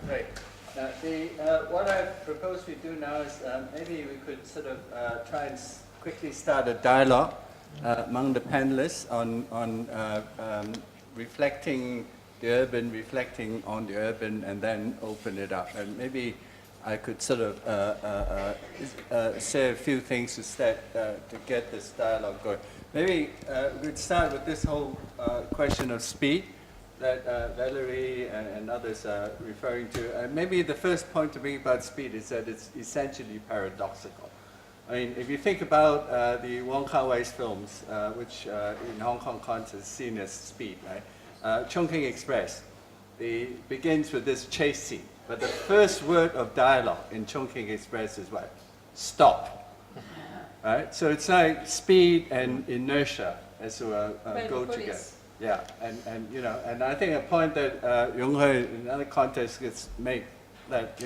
Great. What I propose we do now is maybe we could sort of try and quickly start a dialogue among the panelists on reflecting the urban, reflecting on the urban, and then open it up. And maybe I could sort of say a few things to get this dialogue going. Maybe we'd start with this whole question of speed that Valerie and others are referring to. Maybe the first point to make about speed is that it's essentially paradoxical. I mean, if you think about the Wong Kar-wai's films, which in Hong Kong context is seen as speed, right? Chongqing Express, it begins with this chase scene, but the first word of dialogue in Chongqing Express is what? Stop. Right? So it's like speed and inertia as to go together. Yeah, and you know, and I think a point that Yonghui in other contexts gets made that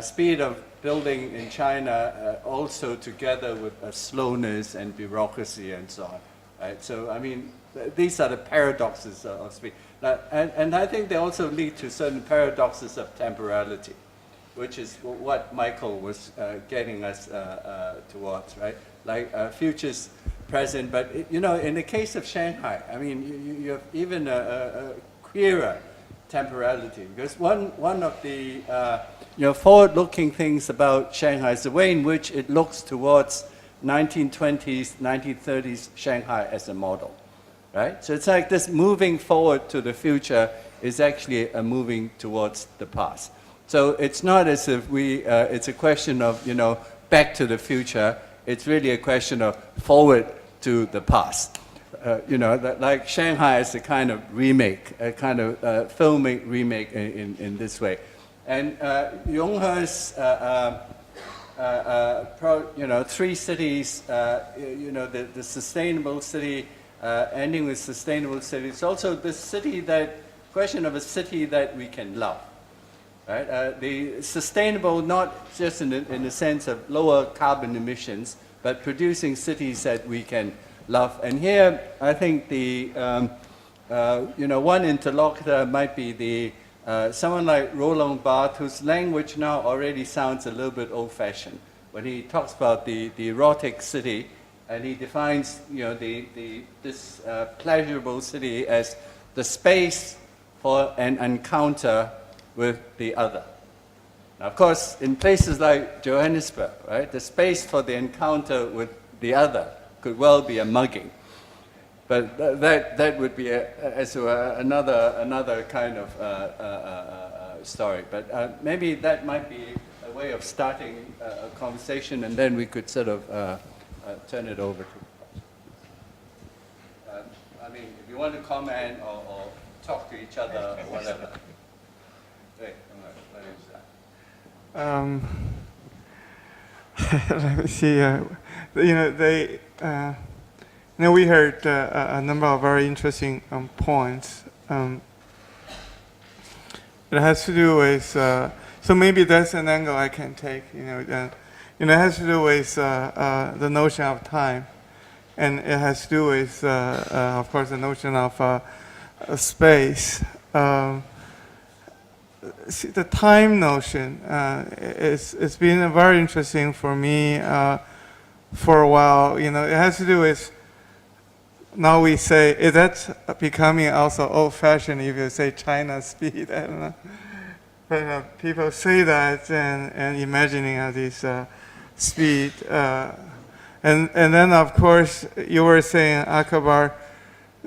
speed of building in China also together with slowness and bureaucracy and so on. Right? So I mean, these are the paradoxes of speed, and I think they also lead to certain paradoxes of temporality, which is what Michael was getting us towards, right? Like futures, present, but in the case of Shanghai, I mean, you have even a queerer temporality, because one of the forward-looking things about Shanghai is the way in which it looks towards 1920s, 1930s Shanghai as a model, right? So it's like this moving forward to the future is actually a moving towards the past. So it's not as if it's a question of, back to the future. It's really a question of forward to the past. Like Shanghai is a kind of remake, a kind of filmic remake in this way. And Yonghui's, three cities, the sustainable city, ending with sustainable city. It's also the question of a city that we can love. Right? The sustainable, not just in the sense of lower carbon emissions, but producing cities that we can love. And here, I think the one interlocutor might be someone like Roland Barthes, whose language now already sounds a little bit old-fashioned when he talks about the erotic city, and he defines this pleasurable city as the space for an encounter with the other. Now, of course, in places like Johannesburg, right, the space for the encounter with the other could well be a mugging, but that would be another kind of story. But maybe that might be a way of starting a conversation, and then we could sort of turn it over to. I mean, if you want to comment or talk to each other or whatever. Let me see. We heard a number of very interesting points. It has to do with so maybe that's an angle I can take. It has to do with the notion of time, and it has to do with, of course, the notion of space. The time notion it's been very interesting for me for a while. It has to do with, now we say, that's becoming also old-fashioned if you say China speed. I don't know. But people say that and imagining this speed. And then, of course, you were saying, Akbar,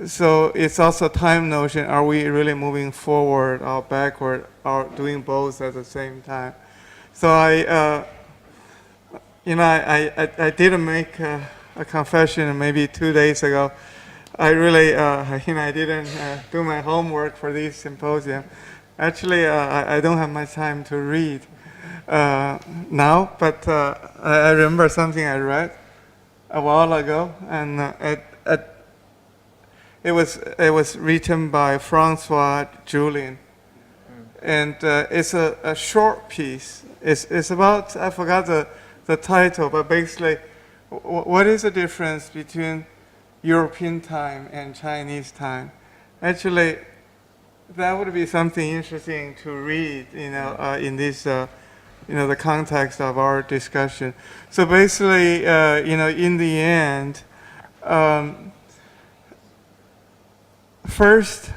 so it's also time notion. Are we really moving forward or backward or doing both at the same time? So I did make a confession maybe 2 days ago. I really, I didn't do my homework for this symposium. Actually, I don't have much time to read now, but I remember something I read a while ago, and it was written by Francois Julien, and it's a short piece. It's about, I forgot the title, but basically, what is the difference between European time and Chinese time? Actually, that would be something interesting to read, in this, the context of our discussion. So basically, in the end, first,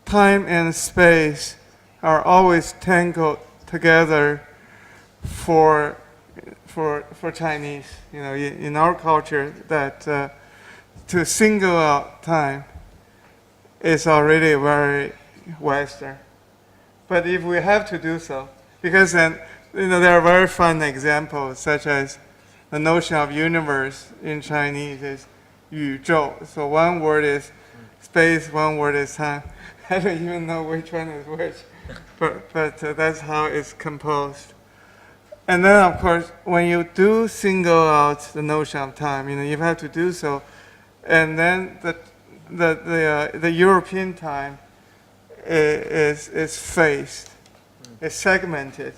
time and space are always tangled together for Chinese. In our culture, that to single out time is already very Western. But if we have to do so, because then there are very fun examples, such as the notion of universe in Chinese is 宇宙. So one word is space, one word is time. I don't even know which one is which, but that's how it's composed. And then, of course, when you do single out the notion of time, you have to do so. And then the European time is phased, it's segmented.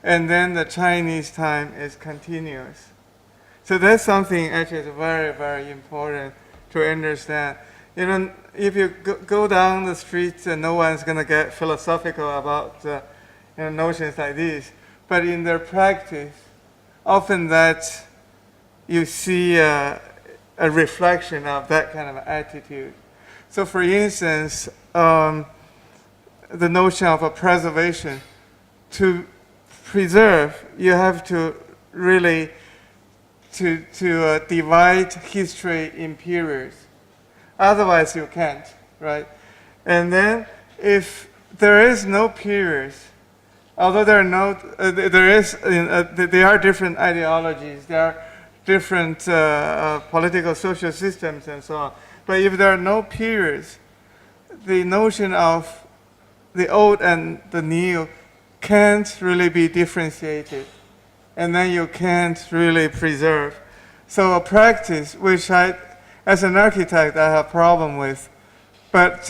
And then the Chinese time is continuous. So that's something actually is very, very important to understand. If you go down the street, no one's going to get philosophical about notions like these. But in their practice, often that you see a reflection of that kind of attitude. So for instance, the notion of a preservation, to preserve, you have to really to divide history in periods. Otherwise, you can't, right? And then, if there is no periods, although there are different ideologies, there are different political, social systems, and so on. But if there are no periods, the notion of the old and the new can't really be differentiated, and then you can't really preserve. So a practice which as an architect, I have a problem with. But,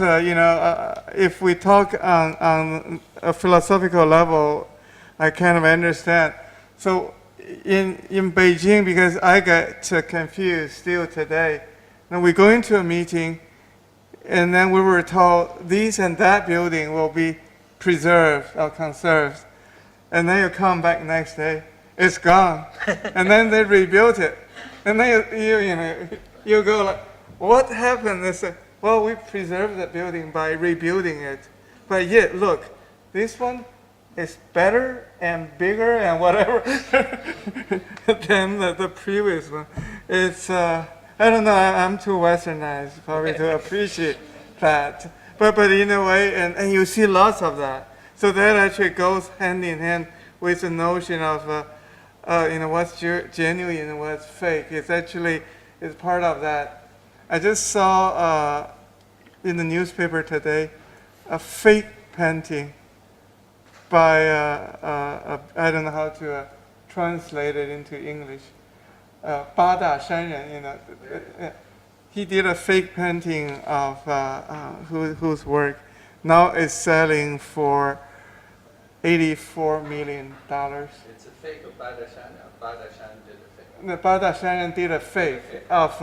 if we talk on a philosophical level, I kind of understand. So in Beijing, because I get confused still today, and we go into a meeting, and then we were told this and that building will be preserved or conserved. And then you come back next day, it's gone. And then they rebuilt it. And then you go like, what happened? They say, well, we preserved the building by rebuilding it. But yet, look, this one is better and bigger and whatever than the previous one. It's, I don't know, I'm too westernized probably to appreciate that. But in a way, and you see lots of that. So that actually goes hand in hand with the notion of, what's genuine and what's fake. It's part of that. I just saw in the newspaper today a fake painting by, I don't know how to translate it into English, 八大山人, he did a fake painting of whose work now is selling for $84 million. It's a fake of Badashan, or Badashan did a fake? The 八大山人 did a fake of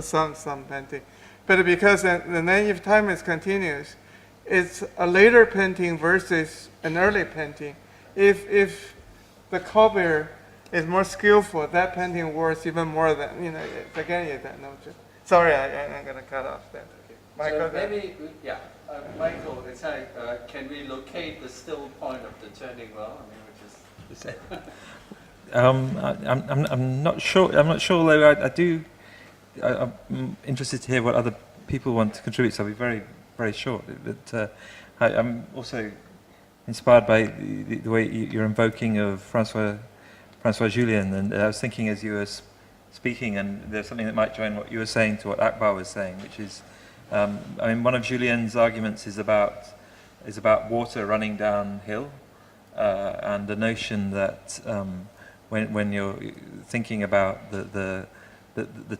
some painting. But because the then if time is continuous, it's a later painting versus an early painting. If the cobbler is more skillful, that painting worth even more than, again, that notion. Sorry, I'm going to cut off that. Okay. Michael, so maybe, Michael, it's like, can we locate the still point of the turning well? Which is I'm not sure. I'm not sure. Though I'm interested to hear what other people want to contribute. So I'll be very, very short. But I'm also inspired by the way you're invoking of Francois Julien, and I was thinking as you were speaking, and there's something that might join what you were saying to what Akbar was saying, which is, one of Julien's arguments is about water running downhill, and the notion that when you're thinking about the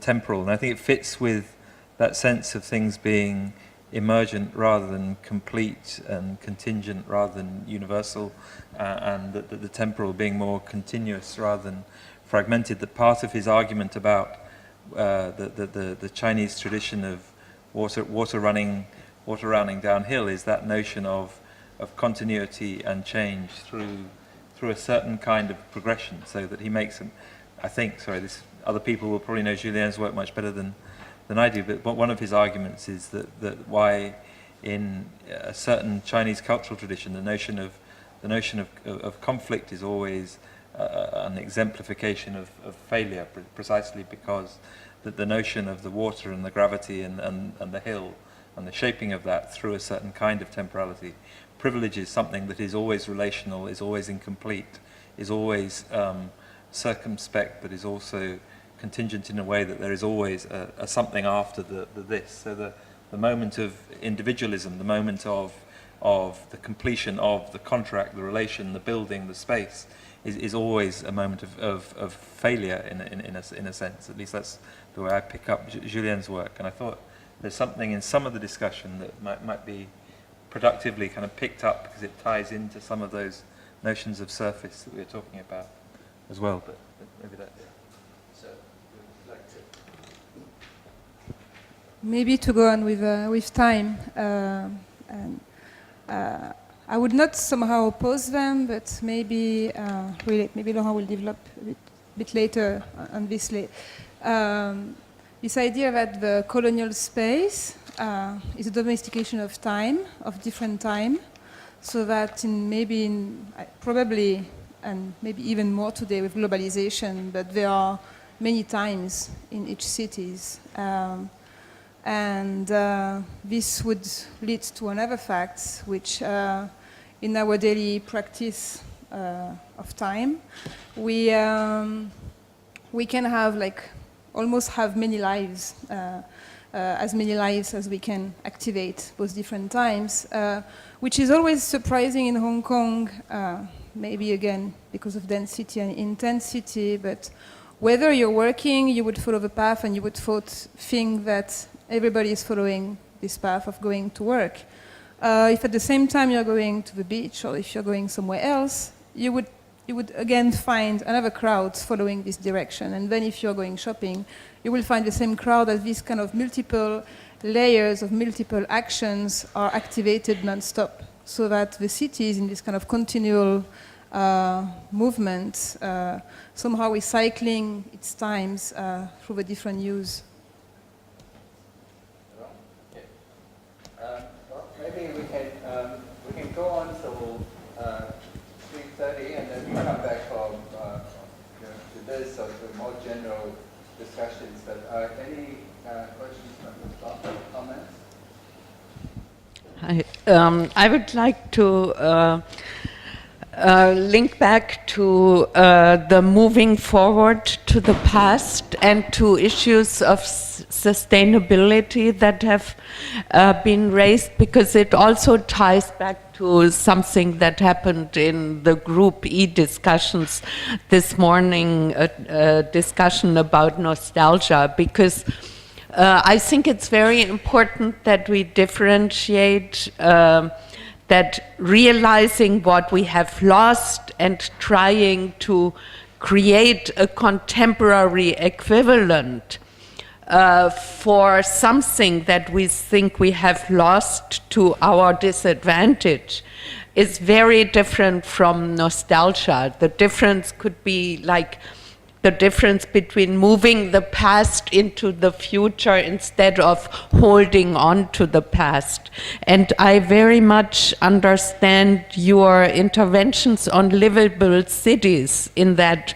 temporal, and I think it fits with that sense of things being emergent rather than complete, and contingent rather than universal, and the temporal being more continuous rather than fragmented. That part of his argument about the Chinese tradition of water running water running downhill is that notion of continuity and change through a certain kind of progression, so that he makes other people will probably know Julien's work much better than I do, but one of his arguments is that why in a certain Chinese cultural tradition the notion of conflict is always an exemplification of failure, precisely because the notion of the water and the gravity and the hill and the shaping of that through a certain kind of temporality privileges something that is always relational, is always incomplete, is always circumspect, but is also contingent in a way that there is always a something after the this. So the moment of individualism, the moment of the completion of the contract, the relation, the building, the space, is always a moment of failure in a sense. At least that's the way I pick up Julien's work. And I thought there's something in some of the discussion that might be productively kind of picked up, because it ties into some of those notions of surface that we were talking about as well. But maybe that. So, would you like to? Maybe to go on with time, I would not somehow oppose them, but maybe Laurent will develop a bit later on this. This idea that the colonial space is a domestication of time, of different time, so that probably, and maybe even more today with globalization, but there are many times in each cities. And this would lead to another fact, which in our daily practice of time, we can have almost have many lives, as many lives as we can activate those different times, which is always surprising in Hong Kong, maybe again because of density and intensity, but whether you're working, you would follow the path and you would think that everybody is following this path of going to work. If at the same time you're going to the beach, or if you're going somewhere else, you would again find another crowd following this direction. And then if you're going shopping, you will find the same crowd, as these kind of multiple layers of multiple actions are activated non-stop, so that the city is in this kind of continual movement, somehow recycling its times through the different use. Well, maybe we can go on till 3:30, and then we come back to this or to more general discussions. But any questions from the staff, comments? I would like to link back to the moving forward to the past and to issues of sustainability that have been raised, because it also ties back to something that happened in the Group E discussions this morning, a discussion about nostalgia, because I think it's very important that we differentiate that realizing what we have lost and trying to create a contemporary equivalent for something that we think we have lost to our disadvantage is very different from nostalgia. The difference could be like the difference between moving the past into the future instead of holding on to the past. And I very much understand your interventions on livable cities in that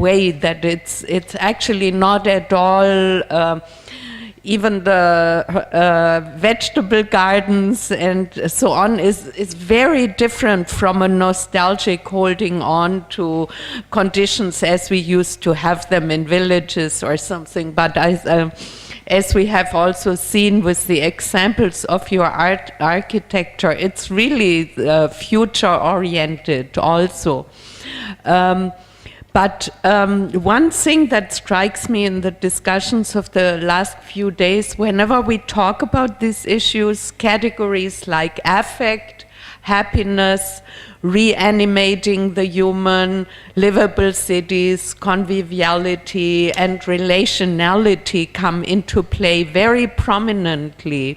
way, that it's actually not at all even the vegetable gardens and so on is very different from a nostalgic holding on to conditions as we used to have them in villages or something. But as we have also seen with the examples of your architecture, it's really future-oriented also. But one thing that strikes me in the discussions of the last few days, whenever we talk about these issues, categories like affect, happiness, reanimating the human, livable cities, conviviality, and relationality come into play very prominently.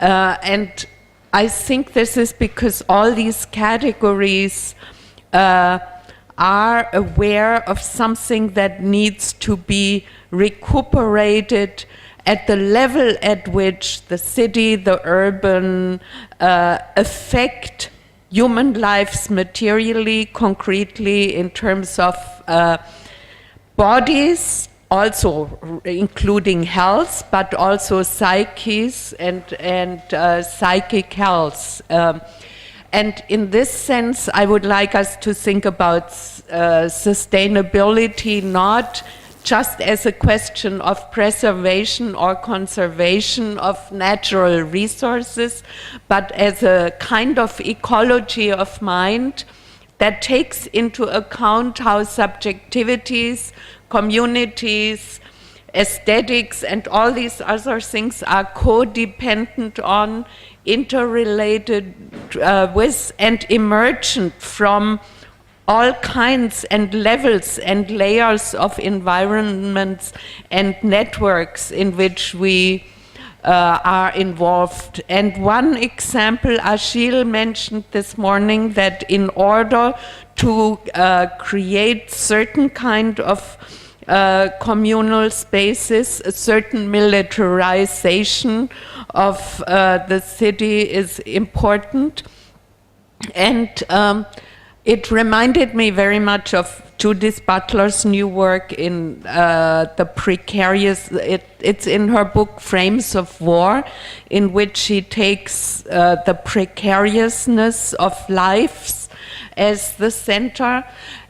And I think this is because all these categories are aware of something that needs to be recuperated at the level at which the city, the urban, affect human lives materially, concretely, in terms of bodies, also including health, but also psyches and psychic health. And in this sense, I would like us to think about sustainability not just as a question of preservation or conservation of natural resources, but as a kind of ecology of mind that takes into account how subjectivities, communities, aesthetics, and all these other things are codependent on, interrelated with, and emergent from all kinds and levels and layers of environments and networks in which we are involved. And one example, Achille mentioned this morning, that in order to create certain kind of communal spaces, a certain militarization of the city is important. And it reminded me very much of Judith Butler's new work in the precarious, it's in her book Frames of War, in which she takes the precariousness of lives as the center.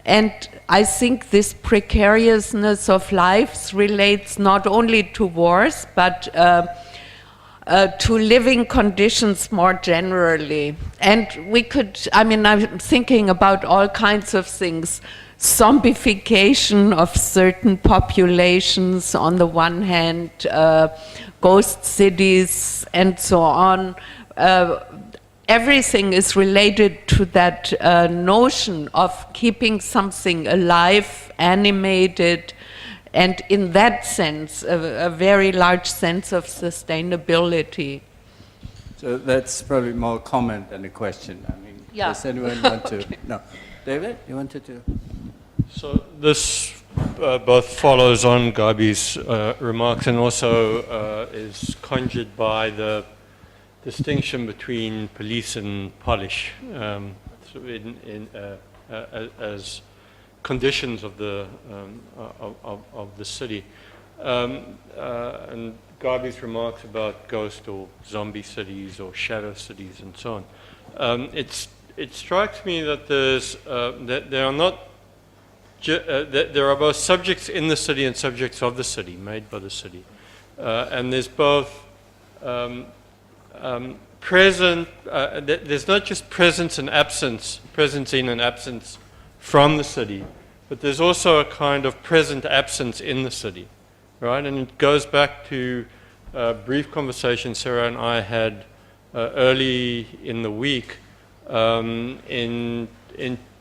And I think this precariousness of lives relates not only to wars, but to living conditions more generally. And we could, I mean, I'm thinking about all kinds of things. Zombification of certain populations on the one hand, ghost cities and so on. Everything is related to that notion of keeping something alive, animated, and in that sense, a very large sense of sustainability. So that's probably more comment than a question. I mean, Yeah. does anyone want to? No. David, you wanted to? So this both follows on Gabi's remarks and also is conjured by the distinction between police and polish as conditions of the city. And Gabi's remarks about ghost or zombie cities or shadow cities and so on. It strikes me that that there are not that there are both subjects in the city and subjects of the city, made by the city, and there's both present. There's not just presence and absence, presence in and absence from the city, but there's also a kind of present absence in the city, right? And it goes back to a brief conversation Sarah and I had early in the week in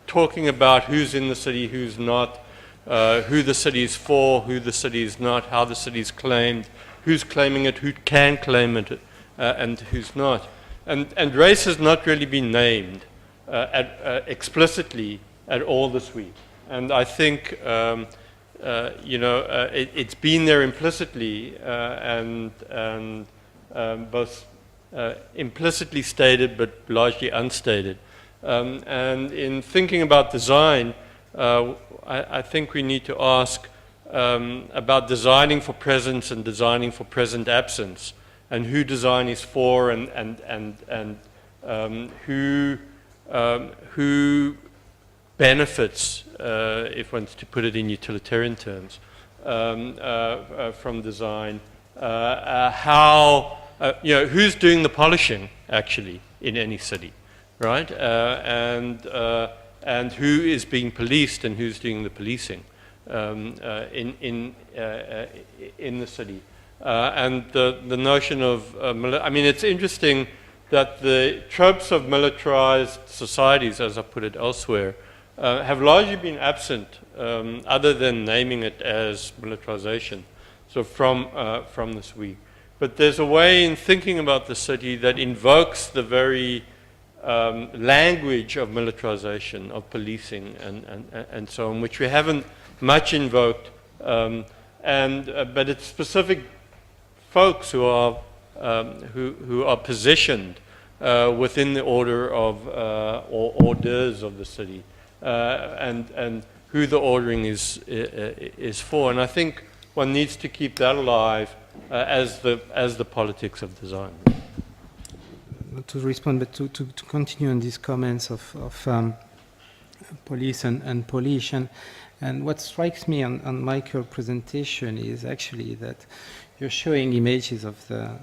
talking about who's in the city, who's not, who the city is for, who the city is not, how the city is claimed, who's claiming it, who can claim it, and who's not. And race has not really been named explicitly at all this week. And I think, it's been there implicitly and both implicitly stated but largely unstated. And in thinking about design, I think we need to ask about designing for presence and designing for present absence, and who design is for, and who benefits, if one's to put it in utilitarian terms, from design. How who's doing the polishing actually in any city, right? And and who is being policed and who's doing the policing in the city. And the notion of, I mean, it's interesting that the tropes of militarized societies, as I put it elsewhere, have largely been absent, other than naming it as militarization, so from this week. But there's a way in thinking about the city that invokes the very language of militarization, of policing, and so on, which we haven't much invoked, but it's specific folks who are positioned within the order of or orders of the city, and who the ordering is for. And I think one needs to keep that alive as the politics of design. Not to respond, but to continue on these comments of police and police. And what strikes me on Michael's presentation is actually that you're showing images of the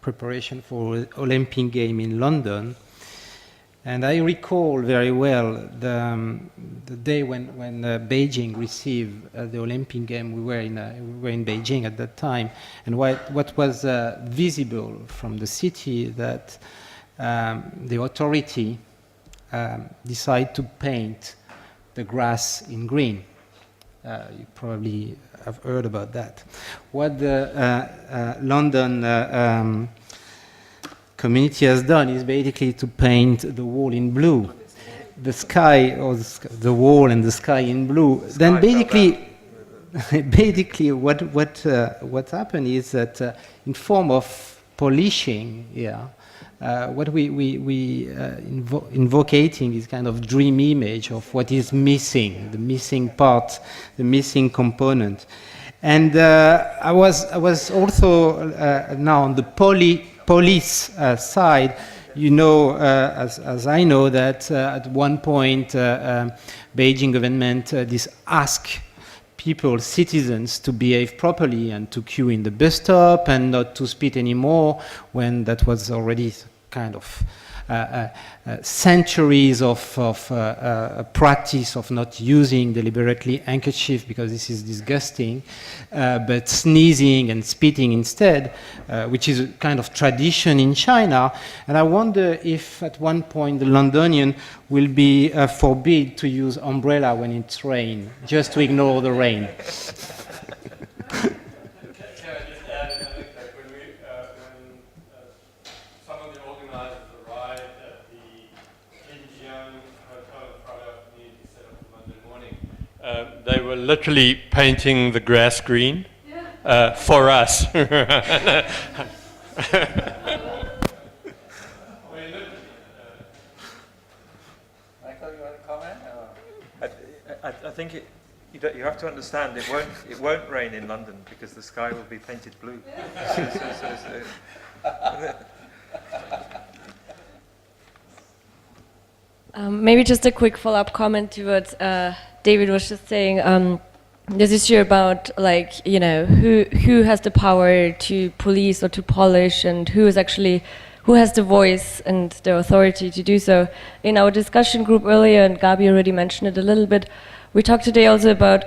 preparation for Olympic Game in London. And I recall very well the day when Beijing received the Olympic Game. We were in Beijing at that time, and what was visible from the city that the authority decided to paint the grass in green. You probably have heard about that. What the London community has done is basically to paint the wall in blue, the sky, or the wall and the sky in blue. Then basically, what happened is that in form of polishing, what we invocating is kind of dream image of what is missing, the missing part, the missing component. And I was also now on the police side. You know, as I know, that at one point Beijing government asked people, citizens, to behave properly and to queue in the bus stop and not to spit anymore, when that was already kind of centuries of practice of not using deliberately handkerchief because this is disgusting, but sneezing and spitting instead, which is a kind of tradition in China. And I wonder if at one point the Londonian will be forbid to use umbrella when it's rain, just to ignore the rain. They were literally painting the grass green for us. Michael, you want to comment? I think you have to understand it won't rain in London because the sky will be painted blue. Maybe just a quick follow-up comment to what David was just saying. This issue about, like, you know, who has the power to police or to polish, and who has the voice and the authority to do so. In our discussion group earlier, and Gabi already mentioned it a little bit, we talked today also about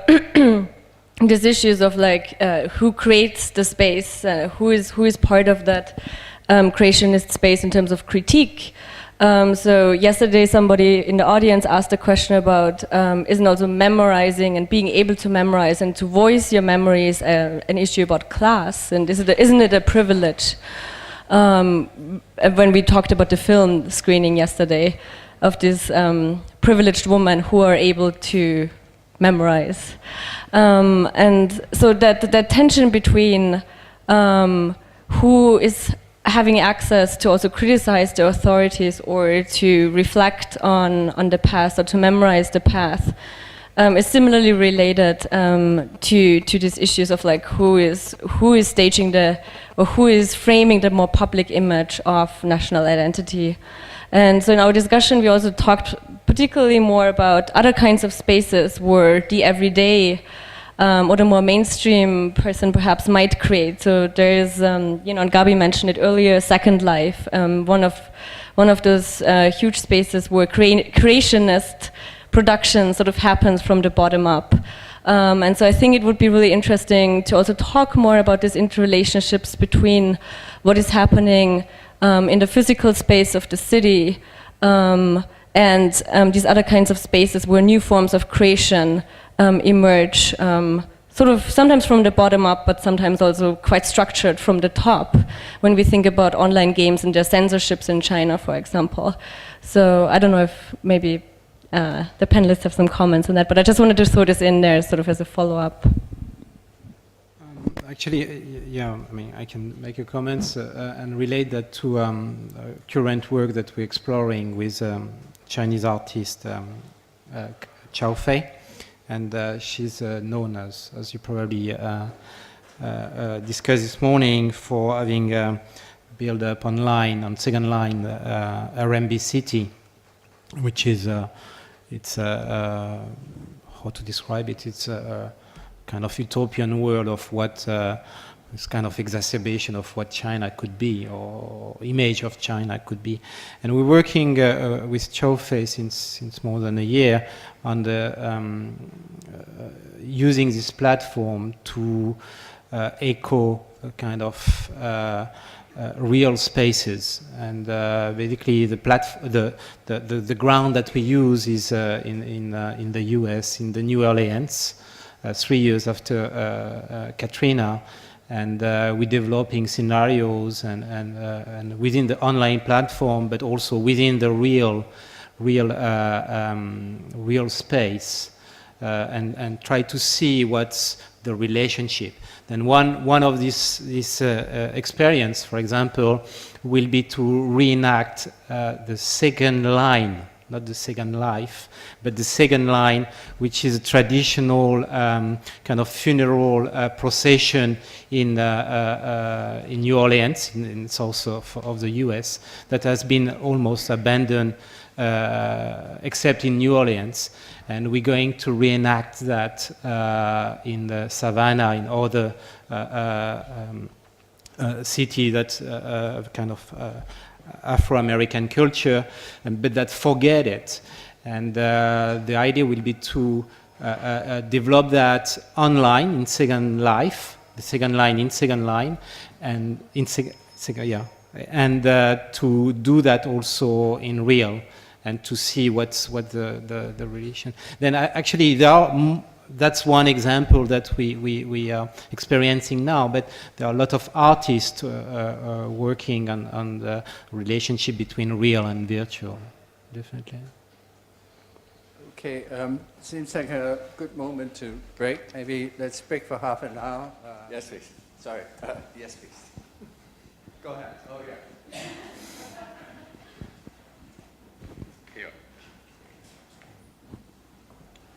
these issues of, like, who creates the space, who is part of that creationist space in terms of critique. So yesterday somebody in the audience asked a question about isn't also memorizing and being able to memorize and to voice your memories an issue about class, and isn't it a privilege? When we talked about the film screening yesterday of this privileged woman who are able to memorize. And so that tension between who is having access to also criticize the authorities or to reflect on the past or to memorize the past is similarly related to these issues of, like, who is staging or who is framing the more public image of national identity. And so in our discussion we also talked particularly more about other kinds of spaces where the everyday or the more mainstream person perhaps might create. So there is, and Gabi mentioned it earlier, Second Life. One one of those huge spaces where creationist production sort of happens from the bottom up. And so I think it would be really interesting to also talk more about these interrelationships between what is happening in the physical space of the city and these other kinds of spaces where new forms of creation emerge, sort of sometimes from the bottom up, but sometimes also quite structured from the top, when we think about online games and their censorships in China, for example. So I don't know if maybe the panelists have some comments on that, but I just wanted to throw this in there sort of as a follow-up. Actually, yeah, I mean, I can make a comment and relate that to current work that we're exploring with Chinese artist Toph, and she's known as you probably discussed this morning, for having built up online on second line RMB City, which is it's how to describe it? It's a kind of utopian world of what this kind of exacerbation of what China could be, or image of China could be. And we're working with Toph since more than a year on the using this platform to echo a kind of real spaces, and basically the ground that we use is in the US, in the New Orleans, 3 years after Katrina, and we're developing scenarios and within the online platform, but also within the real space, and try to see what's the relationship. Then one of this experience, for example, will be to reenact the second line, not the second life, but the second line, which is a traditional kind of funeral procession in New Orleans, in south of the US, that has been almost abandoned, except in New Orleans. And we're going to reenact that in the savannah, in other city that's kind of Afro-American culture, but that forget it. And the idea will be to develop that online in Second Life, the second line in Second Line, and and to do that also in real, and to see what the relation. Then actually that's one example that we are experiencing now, but there are a lot of artists working on the relationship between real and virtual, definitely. Okay, seems like a good moment to break. Maybe let's break for half an hour. Yes, please. Sorry. Yes, please. Go ahead. Oh, yeah.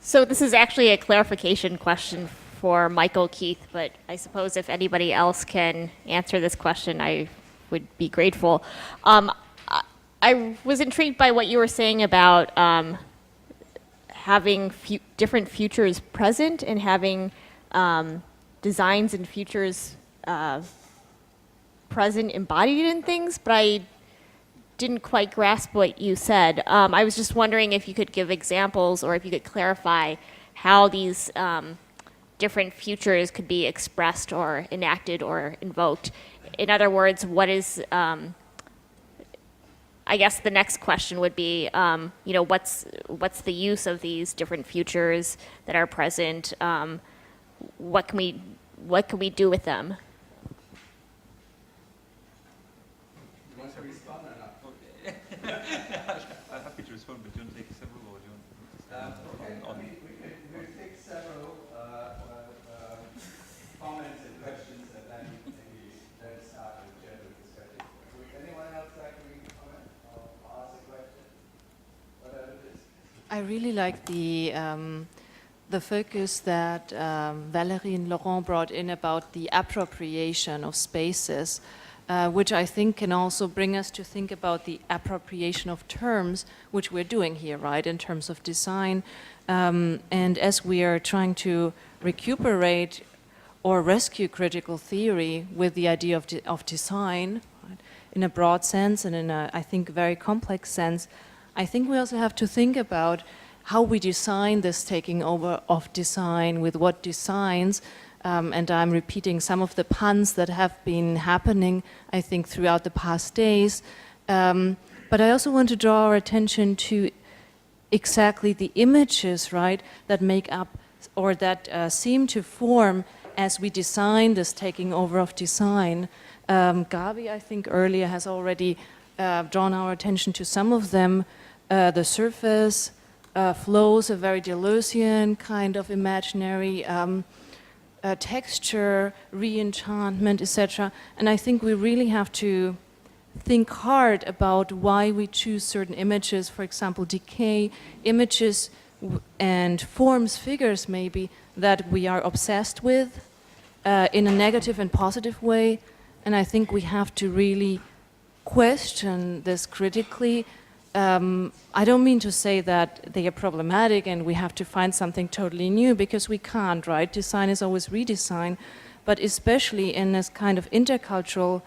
So this is actually a clarification question for Michael Keith, but I suppose if anybody else can answer this question, I would be grateful. I was intrigued by what you were saying about having different futures present and having designs and futures present embodied in things, but I didn't quite grasp what you said. I was just wondering if you could give examples, or if you could clarify how these different futures could be expressed or enacted or invoked. In other words, what is, I guess the next question would be, what's the use of these different futures that are present? What can we do with them? I'm happy to respond, but do you want to take several, or do you want okay. We'll take several comments and questions, and then maybe let's start a general discussion. Would anyone else like to comment or ask a question? Whatever it is. I really like the focus that Valérie and Laurent brought in about the appropriation of spaces, which I think can also bring us to think about the appropriation of terms, which we're doing here, right, in terms of design. And as we are trying to recuperate or rescue critical theory with the idea of design, right, in a broad sense and in a, I think, very complex sense, I think we also have to think about how we design this taking over of design, with what designs, and I'm repeating some of the puns that have been happening, I think, throughout the past days. But I also want to draw our attention to exactly the images, right, that make up or that seem to form as we design this taking over of design. Gabi, I think, earlier has already drawn our attention to some of them. The surface flows, a very Deleuzian kind of imaginary texture, re-enchantment, etc. And I think we really have to think hard about why we choose certain images, for example, decay, images and forms, figures maybe, that we are obsessed with in a negative and positive way. And I think we have to really question this critically. I don't mean to say that they are problematic and we have to find something totally new, because we can't, right? Design is always redesign, but especially in this kind of intercultural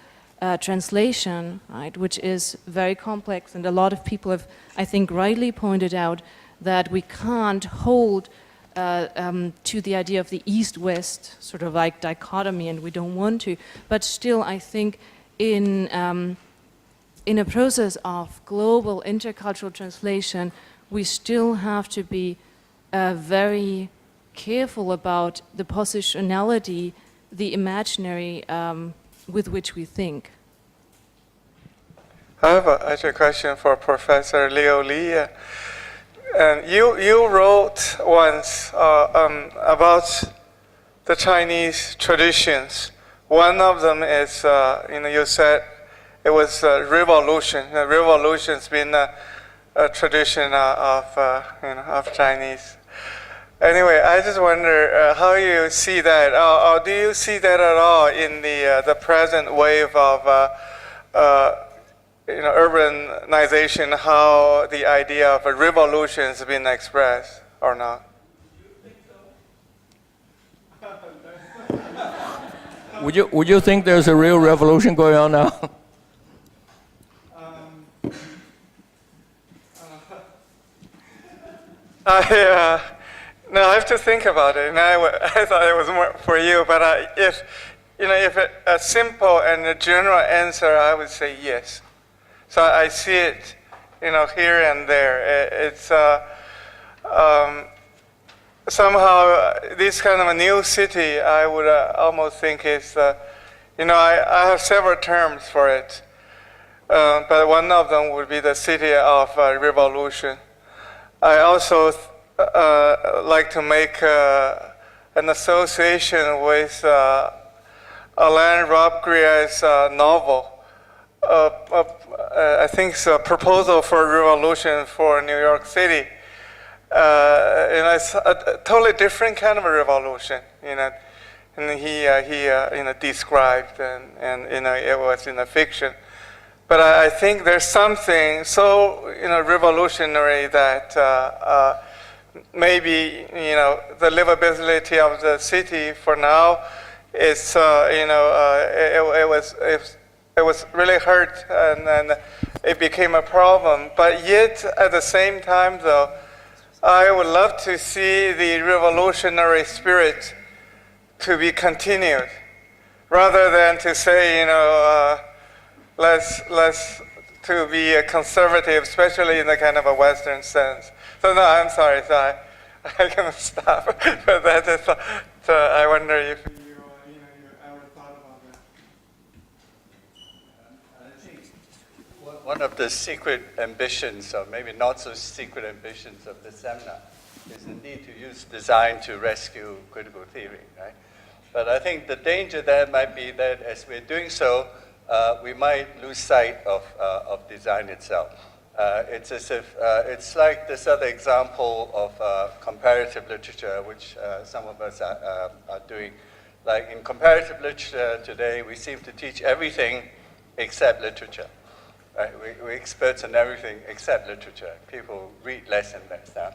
translation, right, which is very complex, and a lot of people have, I think, rightly pointed out that we can't hold to the idea of the East-West sort of like dichotomy, and we don't want to. But still, I think in a process of global intercultural translation, we still have to be very careful about the positionality, the imaginary with which we think. I have actually a question for Professor Leo Li. And you wrote once about the Chinese traditions. One of them is, you said it was revolution. Revolution's been a tradition of Chinese. Anyway, I just wonder how you see that. Or do you see that at all in the present wave of urbanization? How the idea of a revolution has been expressed, or not? Would you think there's a real revolution going on now? No, I have to think about it. And I thought it was more for you, but if a simple and a general answer, I would say yes. So I see it, here and there. It's somehow this kind of a new city, I would almost think is, I have several terms for it, but one of them would be the city of revolution. I also like to make an association with Alain Robbe-Grier's novel. I think it's a proposal for a revolution for New York City. It's a totally different kind of a revolution, and he described, and it was in a fiction. But I think there's something so revolutionary that maybe the livability of the city for now is it was really hurt, and it became a problem. But yet at the same time, though, I would love to see the revolutionary spirit to be continued, rather than to say let's to be a conservative, especially in the kind of a Western sense. So no, I'm sorry, so I can stop. But that is, so I wonder if you ever thought about that. I think one of the secret ambitions, or maybe not so secret ambitions of the seminar, is indeed to use design to rescue critical theory, right? But I think the danger there might be that as we're doing so, we might lose sight of design itself. It's as if it's like this other example of comparative literature, which some of us are doing. Like in comparative literature today, we seem to teach everything except literature. Right? We're experts in everything except literature. People read less and less now.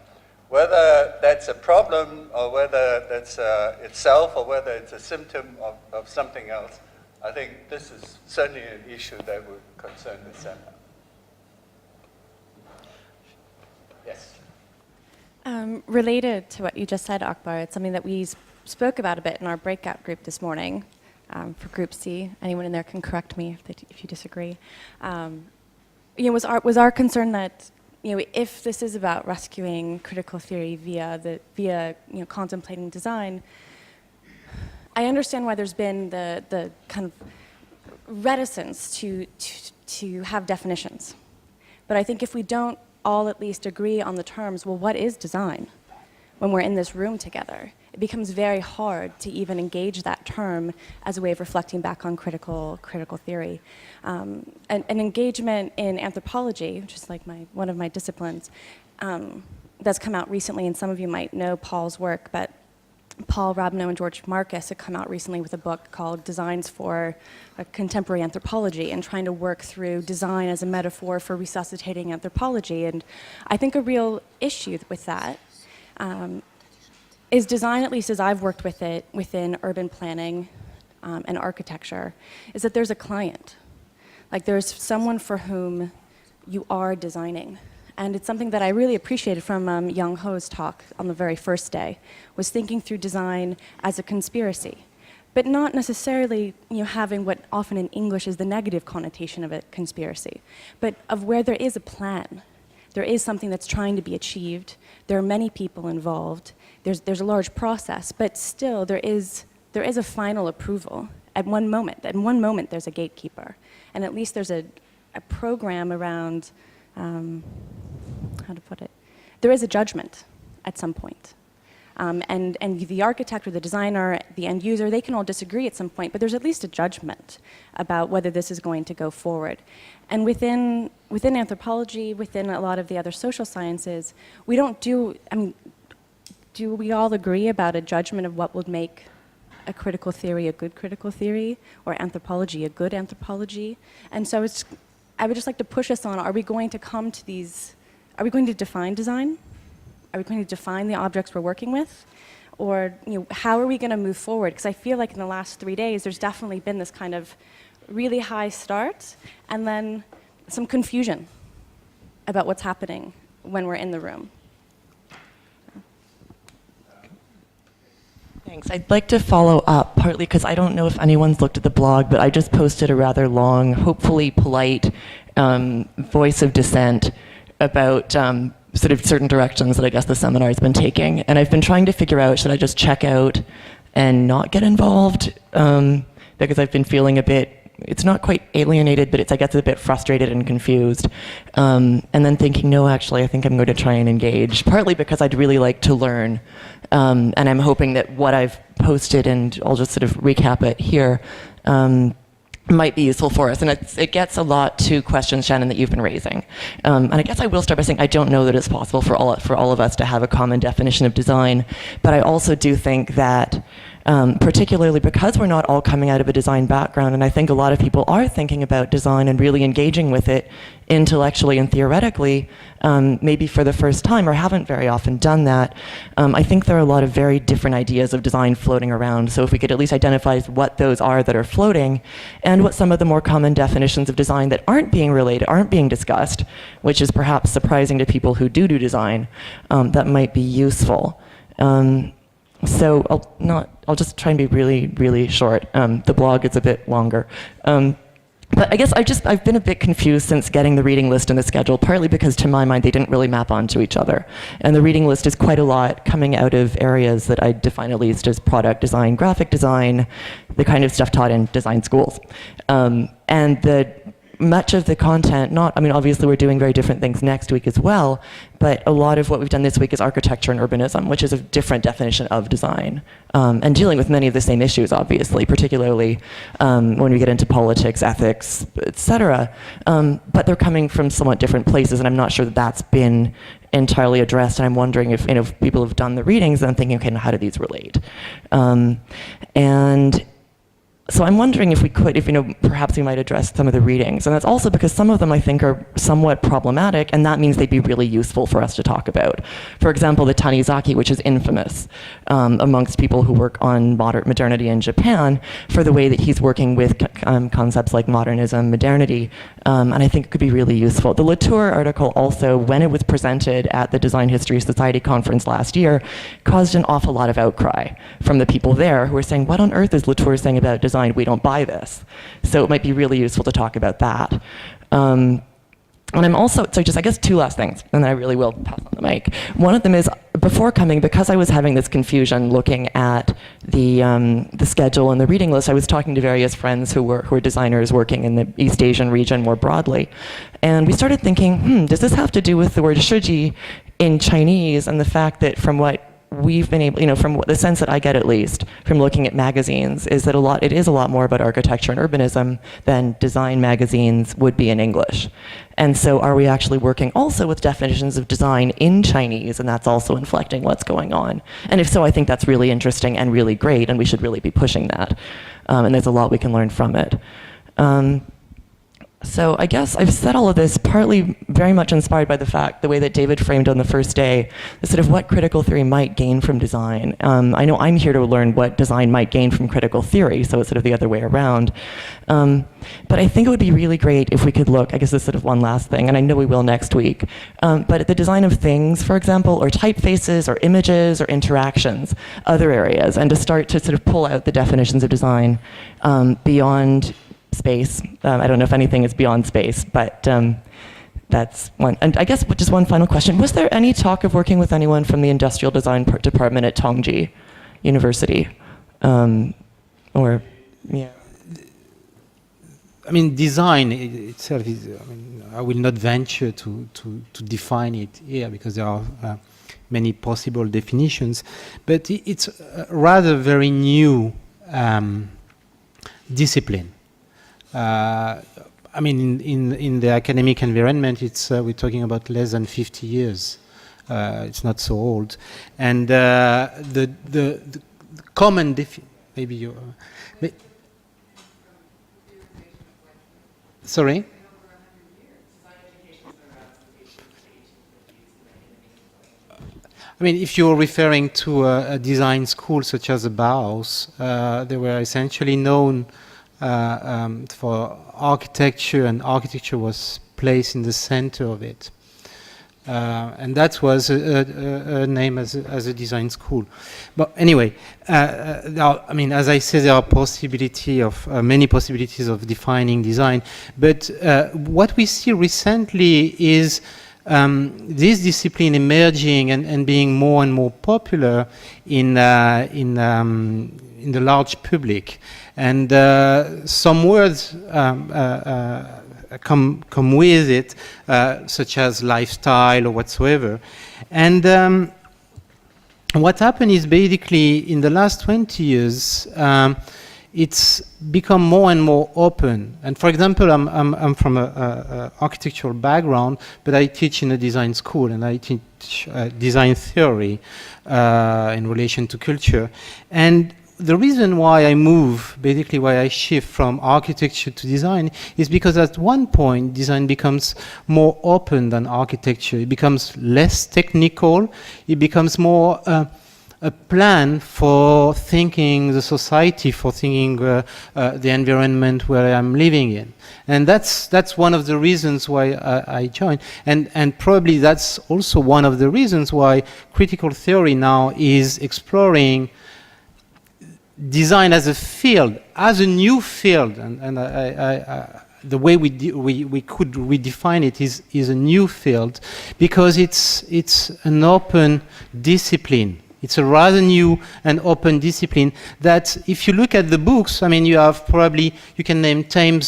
Whether that's a problem, or whether that's itself, or whether it's a symptom of something else, I think this is certainly an issue that would concern the center. Yes. Related to what you just said, Akbar, it's something that we spoke about a bit in our breakout group this morning for Group C. Anyone in there can correct me if you disagree. Was our concern that if this is about rescuing critical theory via contemplating design, I understand why there's been the kind of reticence to have definitions. But I think if we don't all at least agree on the terms, well, what is design? When we're in this room together, it becomes very hard to even engage that term as a way of reflecting back on critical theory. An engagement in anthropology, which is like one of my disciplines, that's come out recently, and some of you might know Paul's work, but Paul Rabno and George Marcus have come out recently with a book called Designs for Contemporary Anthropology, and trying to work through design as a metaphor for resuscitating anthropology. And I think a real issue with that is design, at least as I've worked with it within urban planning and architecture, is that there's a client. Like there's someone for whom you are designing. And it's something that I really appreciated from Young Ho's talk on the very first day, was thinking through design as a conspiracy, but not necessarily having what often in English is the negative connotation of a conspiracy, but of where there is a plan. There is something that's trying to be achieved. There are many people involved. There's a large process, but still there is a final approval at one moment. At one moment there's a gatekeeper, and at least there's a program around, how to put it, there is a judgment at some point. And the architect or the designer, the end user, they can all disagree at some point, but there's at least a judgment about whether this is going to go forward. And within anthropology, within a lot of the other social sciences, we don't do we all agree about a judgment of what would make a critical theory a good critical theory, or anthropology a good anthropology? And so I would just like to push us on, are we going to come to these, are we going to define design? Are we going to define the objects we're working with? Or how are we going to move forward? Because I feel like in the last 3 days, there's definitely been this kind of really high start, and then some confusion about what's happening when we're in the room. Thanks. I'd like to follow up, partly because I don't know if anyone's looked at the blog, but I just posted a rather long, hopefully polite voice of dissent about sort of certain directions that I guess the seminar has been taking. And I've been trying to figure out, should I just check out and not get involved? Because I've been feeling a bit, it's not quite alienated, but I get a bit frustrated and confused. And then thinking, no, actually, I think I'm going to try and engage, partly because I'd really like to learn. And I'm hoping that what I've posted, and I'll just sort of recap it here, might be useful for us. And it gets a lot to questions, Shannon, that you've been raising. And I guess I will start by saying I don't know that it's possible for all of us to have a common definition of design, but I also do think that particularly because we're not all coming out of a design background, and I think a lot of people are thinking about design and really engaging with it intellectually and theoretically, maybe for the first time, or haven't very often done that. I think there are a lot of very different ideas of design floating around, so if we could at least identify what those are that are floating, and what some of the more common definitions of design that aren't being related, aren't being discussed, which is perhaps surprising to people who do design, that might be useful. So I'll just try and be really, really short. The blog is a bit longer. But I guess I've been a bit confused since getting the reading list and the schedule, partly because to my mind they didn't really map onto each other. And the reading list is quite a lot coming out of areas that I define at least as product design, graphic design, the kind of stuff taught in design schools. And much of the content, obviously we're doing very different things next week as well, but a lot of what we've done this week is architecture and urbanism, which is a different definition of design, and dealing with many of the same issues, obviously, particularly when we get into politics, ethics, etc. But they're coming from somewhat different places, and I'm not sure that that's been entirely addressed, and I'm wondering if people have done the readings, and I'm thinking, okay, now how do these relate? And So I'm wondering if we could, perhaps we might address some of the readings. And that's also because some of them I think are somewhat problematic, and that means they'd be really useful for us to talk about. For example, the Tanizaki, which is infamous amongst people who work on modernity in Japan, for the way that he's working with concepts like modernism, modernity, and I think it could be really useful. The Latour article also, when it was presented at the Design History Society conference last year, caused an awful lot of outcry from the people there who were saying, what on earth is Latour saying about design? We don't buy this. So it might be really useful to talk about that. And I'm also, so just I guess two last things, and then I really will pass on the mic. One of them is, before coming, because I was having this confusion looking at the schedule and the reading list, I was talking to various friends who were designers working in the East Asian region more broadly. And we started thinking, does this have to do with the word shiji in Chinese and the fact that from what we've been able, from the sense that I get at least from looking at magazines, is that it is a lot more about architecture and urbanism than design magazines would be in English. And so are we actually working also with definitions of design in Chinese, and that's also inflecting what's going on? And if so, I think that's really interesting and really great, and we should really be pushing that. And there's a lot we can learn from it. So I guess I've said all of this partly very much inspired by the way that David framed on the first day, the sort of what critical theory might gain from design. I know I'm here to learn what design might gain from critical theory, so it's sort of the other way around. But I think it would be really great if we could look, I guess this is sort of one last thing, and I know we will next week, but at the design of things, for example, or typefaces, or images, or interactions, other areas, and to start to sort of pull out the definitions of design beyond space. I don't know if anything is beyond space, but that's one. And I guess just one final question. Was there any talk of working with anyone from the industrial design department at Tongji University? Or, yeah. I mean, design itself is, I will not venture to define it here because there are many possible definitions, but it's a rather very new discipline. In the academic environment, we're talking about less than 50 years. It's not so old, and the common maybe you. Sorry. If you're referring to a design school such as the Bauhaus, they were essentially known for architecture, and architecture was placed in the center of it. And that was a name as a design school. But anyway, as I said, there are many possibilities of defining design. But what we see recently is this discipline emerging and being more and more popular in the large public. And some words come with it, such as lifestyle or whatsoever. And what happened is basically in the last 20 years, it's become more and more open. And for example, I'm from an architectural background, but I teach in a design school, and I teach design theory in relation to culture. And the reason why I move, basically why I shift from architecture to design, is because at one point design becomes more open than architecture. It becomes less technical. It becomes more a plan for thinking the society, for thinking the environment where I'm living in. And that's one of the reasons why I joined. And probably that's also one of the reasons why critical theory now is exploring design as a field, as a new field, and the way we could redefine it is a new field, because it's an open discipline. It's a rather new and open discipline that, if you look at the books, you have probably, you can name 10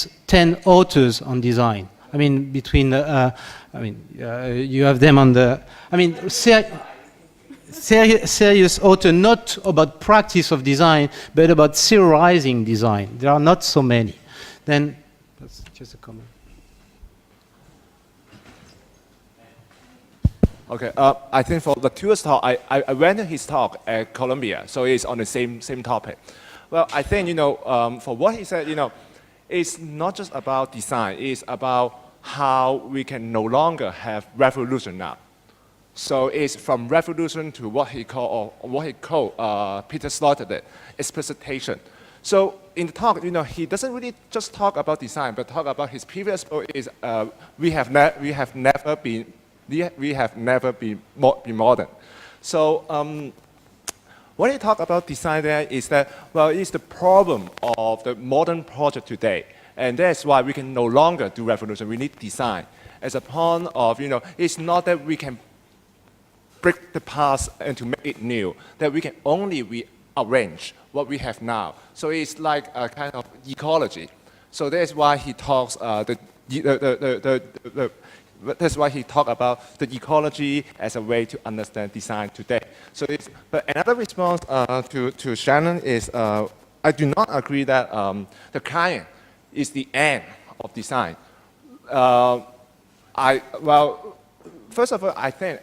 authors on design. You have them on the, serious author, not about practice of design, but about theorizing design. There are not so many. Then, that's just a comment. Okay, I think for the Latour's talk, I went to his talk at Columbia, so it's on the same topic. Well, I think, for what he said, it's not just about design, it's about how we can no longer have revolution now. So it's from revolution to what he called, Peter Slaughter did, explicitation. So in the talk, he doesn't really just talk about design, but talk about his previous book is we have never been modern. So when he talk about design there is that, well, it's the problem of the modern project today. And that's why we can no longer do revolution. We need design. As a point of, it's not that we can break the past and to make it new, that we can only rearrange what we have now. So it's like a kind of ecology. So that's why he talks that's why he talked about the ecology as a way to understand design today. So but another response to Shannon is I do not agree that the client is the end of design. First of all, I think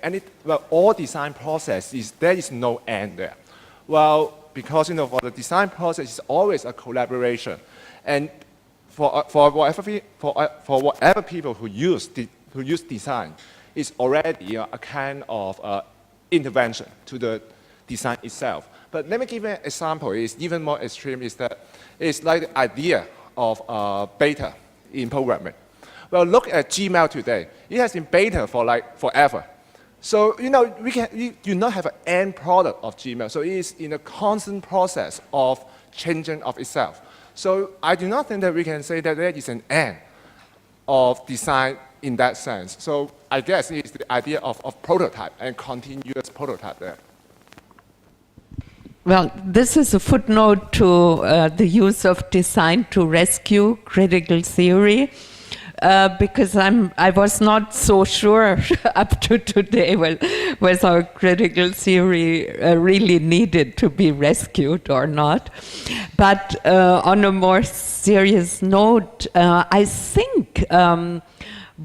all design process there is no end there. Well, because for the design process, it's always a collaboration, and for whatever people who use design, it's already a kind of intervention to the design itself. But let me give you an example. It's even more extreme. Is that it's like the idea of beta in programming. Well, look at Gmail today. It has been beta for like forever. So we do not have an end product of Gmail. So it is in a constant process of changing of itself. So I do not think that we can say that there is an end of design in that sense. So I guess it's the idea of prototype and continuous prototype there. Well, this is a footnote to the use of design to rescue critical theory, because I was not so sure up to today whether critical theory really needed to be rescued or not. But on a more serious note, I think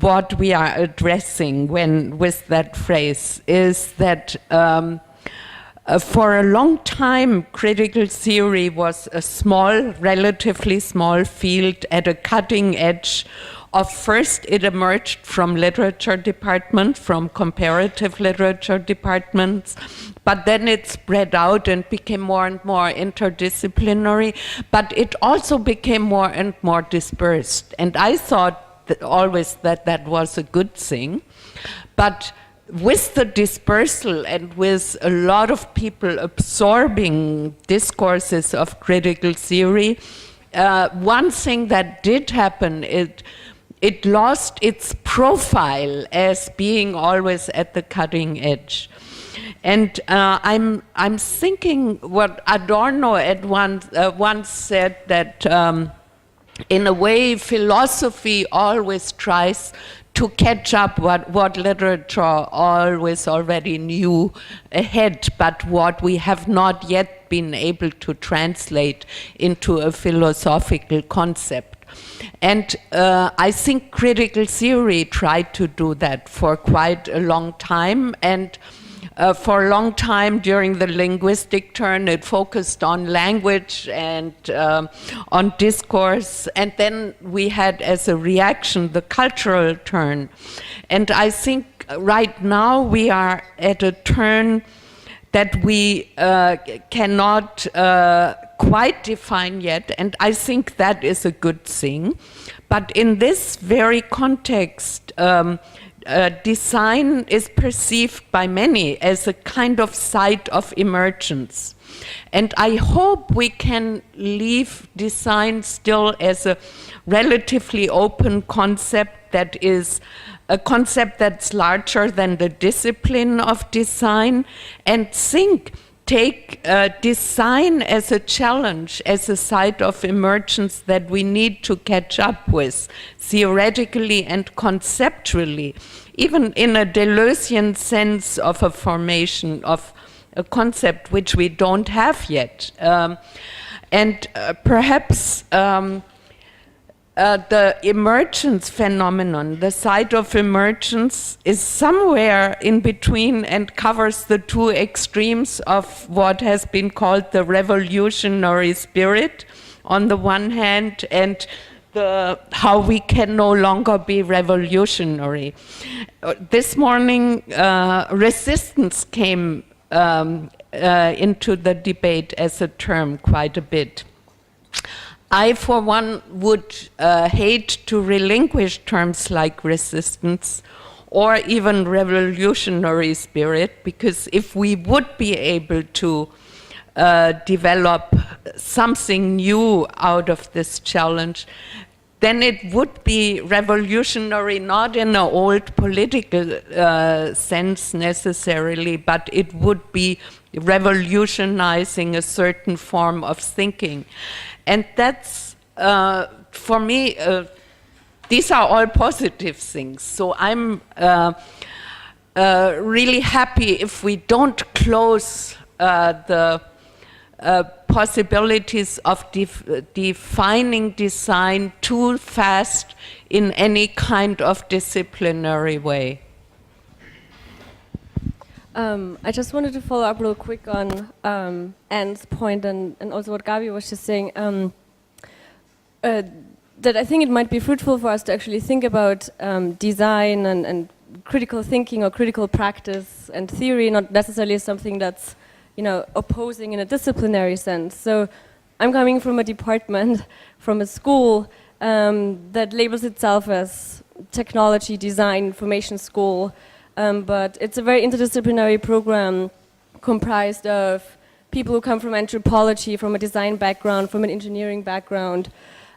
what we are addressing with that phrase is that for a long time, critical theory was a relatively small field at a cutting edge of first it emerged from literature department, from comparative literature departments, but then it spread out and became more and more interdisciplinary, but it also became more and more dispersed. And I thought always that was a good thing, but with the dispersal and with a lot of people absorbing discourses of critical theory, one thing that did happen, it lost its profile as being always at the cutting edge. And I'm thinking what Adorno once said, that in a way philosophy always tries to catch up what literature always already knew ahead, but what we have not yet been able to translate into a philosophical concept. And I think critical theory tried to do that for quite a long time, and for a long time during the linguistic turn it focused on language and on discourse, and then we had as a reaction the cultural turn. And I think right now we are at a turn that we cannot quite define yet, and I think that is a good thing. But in this very context, design is perceived by many as a kind of site of emergence. And I hope we can leave design still as a relatively open concept that is a concept that's larger than the discipline of design, and take design as a challenge, as a site of emergence that we need to catch up with, theoretically and conceptually, even in a Deleuzian sense of a formation of a concept which we don't have yet. And perhaps the emergence phenomenon, the site of emergence, is somewhere in between and covers the two extremes of what has been called the revolutionary spirit on the one hand, and how we can no longer be revolutionary. This morning, resistance came into the debate as a term quite a bit. I, for one, would hate to relinquish terms like resistance or even revolutionary spirit, because if we would be able to develop something new out of this challenge, then it would be revolutionary, not in an old political sense necessarily, but it would be revolutionizing a certain form of thinking. And that's, for me, these are all positive things. So I'm really happy if we don't close the possibilities of defining design too fast in any kind of disciplinary way. I just wanted to follow up real quick on Anne's point and also what Gabi was just saying, that I think it might be fruitful for us to actually think about design and critical thinking or critical practice and theory, not necessarily something that's, opposing in a disciplinary sense. So I'm coming from a department, from a school that labels itself as technology, design, information school, but it's a very interdisciplinary program comprised of people who come from anthropology, from a design background, from an engineering background.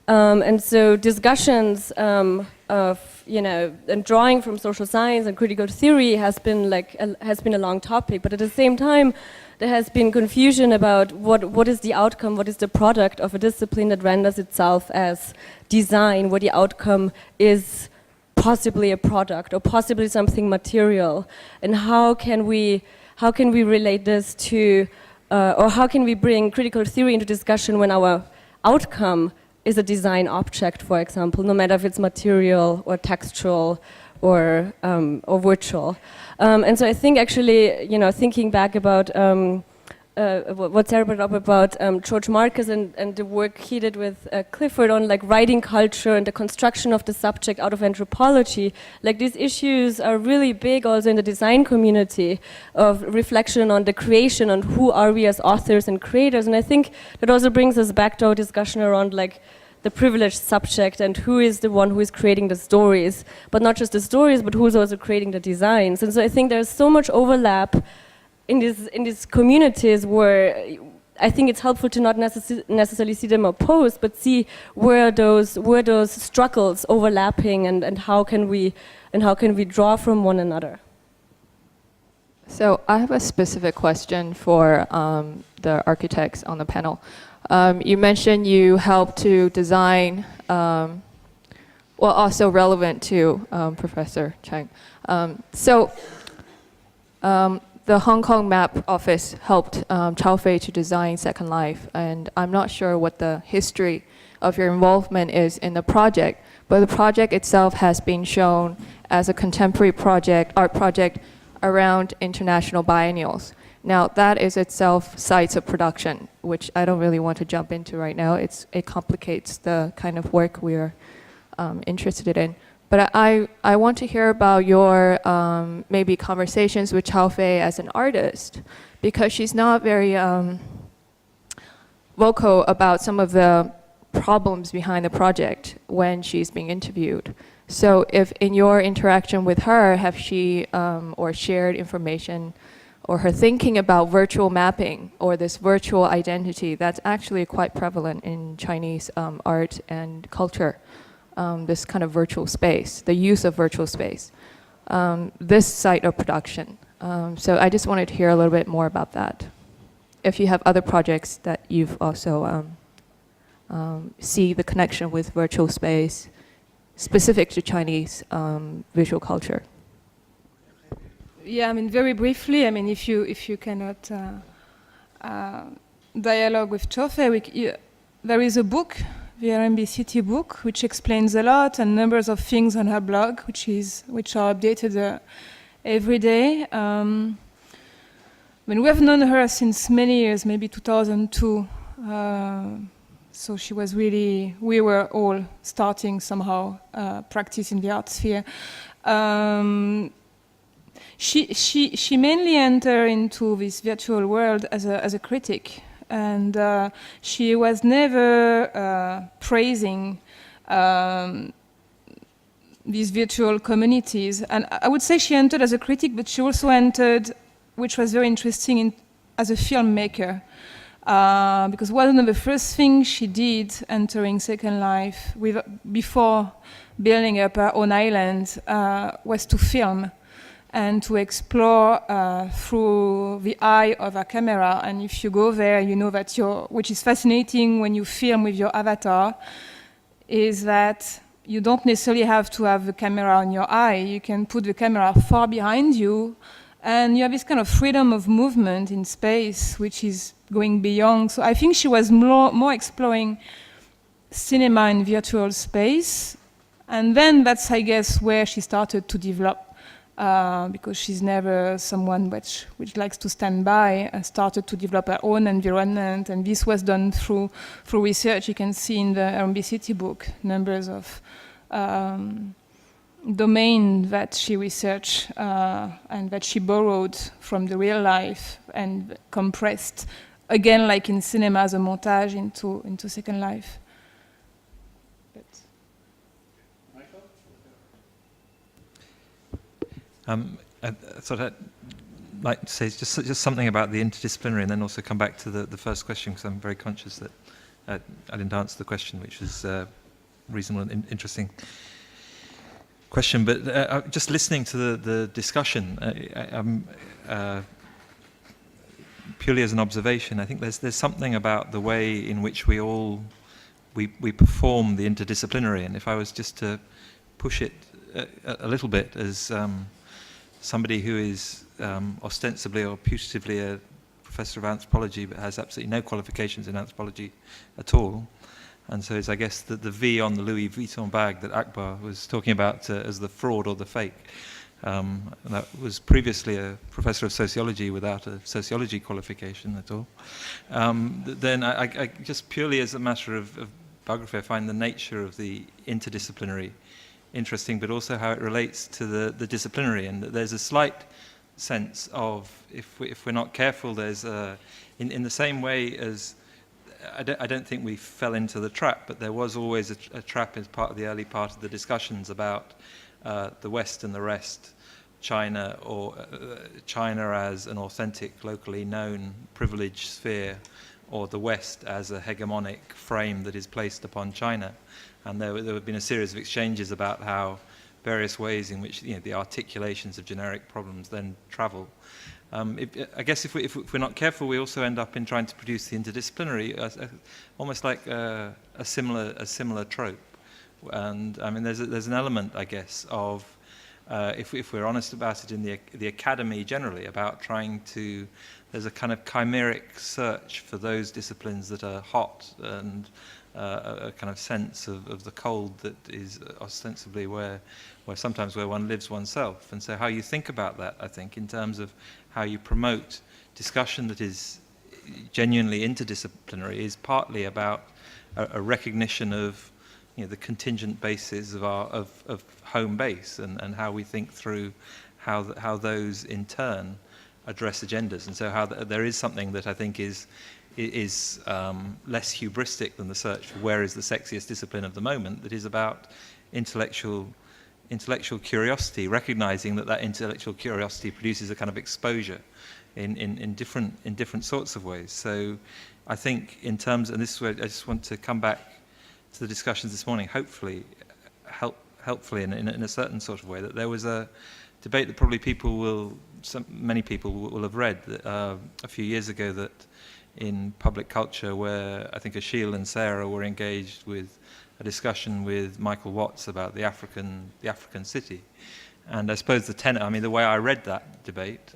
And so discussions of, and drawing from social science and critical theory has been a long topic, but at the same time, there has been confusion about what is the outcome, what is the product of a discipline that renders itself as design, where the outcome is possibly a product or possibly something material, and how can we relate this to, or how can we bring critical theory into discussion when our outcome is a design object, for example, no matter if it's material or textual or virtual. And so I think actually, thinking back about what Sarah brought up about George Marcus and the work he did with Clifford on writing culture and the construction of the subject out of anthropology, these issues are really big also in the design community of reflection on the creation, on who are we as authors and creators. And I think that also brings us back to our discussion around the privileged subject and who is the one who is creating the stories, but not just the stories, but who's also creating the designs. And so I think there's so much overlap in these communities where I think it's helpful to not necessarily see them opposed, but see where those struggles overlapping and how can we draw from one another. So I have a specific question for the architects on the panel. You mentioned you helped to design, also relevant to Professor Chang. The Hong Kong Map Office helped Chao Fei to design Second Life, and I'm not sure what the history of your involvement is in the project, but the project itself has been shown as a contemporary art project around international biennials. Now, that is itself sites of production, which I don't really want to jump into right now. It complicates the kind of work we're interested in. But I want to hear about your maybe conversations with Chao Fei as an artist, because she's not very vocal about some of the problems behind the project when she's being interviewed. So if in your interaction with her, have she or shared information or her thinking about virtual mapping or this virtual identity that's actually quite prevalent in Chinese art and culture? This kind of virtual space, the use of virtual space, this site of production. So I just wanted to hear a little bit more about that. If you have other projects that you've also see the connection with virtual space specific to Chinese visual culture. Yeah, very briefly, if you cannot dialogue with Chao Fei, there is a book the RMB City book, which explains a lot and numbers of things on her blog, which are updated every day. I mean, we have known her since many years, maybe 2002. So she was really, we were all starting somehow practice in the art sphere. She mainly entered into this virtual world as a critic, and she was never praising these virtual communities. And I would say she entered as a critic, but she also entered, which was very interesting, as a filmmaker. Because one of the first things she did entering Second Life before building up her own island was to film and to explore through the eye of a camera. And if you go there, you know that which is fascinating when you film with your avatar, is that you don't necessarily have to have the camera on your eye. You can put the camera far behind you, and you have this kind of freedom of movement in space, which is going beyond. So I think she was more exploring cinema in virtual space. And then that's, I guess, where she started to develop, because she's never someone which likes to stand by, and started to develop her own environment. And this was done through research. You can see in the RMB City book numbers of domain that she researched and that she borrowed from the real life and compressed, again, like in cinema, as a montage into Second Life. I thought I'd like to say just something about the interdisciplinary, and then also come back to the first question, because I'm very conscious that I didn't answer the question, which was a reasonable and interesting question. But just listening to the discussion, purely as an observation, I think there's something about the way in which we perform the interdisciplinary. And if I was just to push it a little bit as somebody who is ostensibly or putatively a professor of anthropology but has absolutely no qualifications in anthropology at all, and so is, I guess, the V on the Louis Vuitton bag that Akbar was talking about as the fraud or the fake. That was previously a professor of sociology without a sociology qualification at all. Then I just purely as a matter of biography, I find the nature of the interdisciplinary interesting, but also how it relates to the disciplinary, and there's a slight sense of, if we're not careful, there's in the same way as I don't think we fell into the trap, but there was always a trap as part of the early part of the discussions about the West and the rest, China, or China as an authentic, locally known, privileged sphere, or the West as a hegemonic frame that is placed upon China. And there have been a series of exchanges about how various ways in which the articulations of generic problems then travel. I guess if we're not careful, we also end up in trying to produce the interdisciplinary, almost like a similar trope. And I mean, there's an element, I guess, of if we're honest about it in the academy generally, about trying to. There's a kind of chimeric search for those disciplines that are hot, and a kind of sense of the cold that is ostensibly where sometimes where one lives oneself. And so how you think about that, I think, in terms of how you promote discussion that is genuinely interdisciplinary, is partly about a recognition of the contingent bases of home base, and how we think through how those in turn address agendas. And so how there is something that I think is less hubristic than the search for where is the sexiest discipline of the moment, that is about intellectual curiosity, recognizing that intellectual curiosity produces a kind of exposure in different sorts of ways. So I think in terms, and this is where I just want to come back to the discussions this morning, hopefully in a certain sort of way, that there was a debate that probably many people will have read a few years ago, that in public culture, where I think Achille and Sarah were engaged with a discussion with Michael Watts about the African city. And I suppose the way I read that debate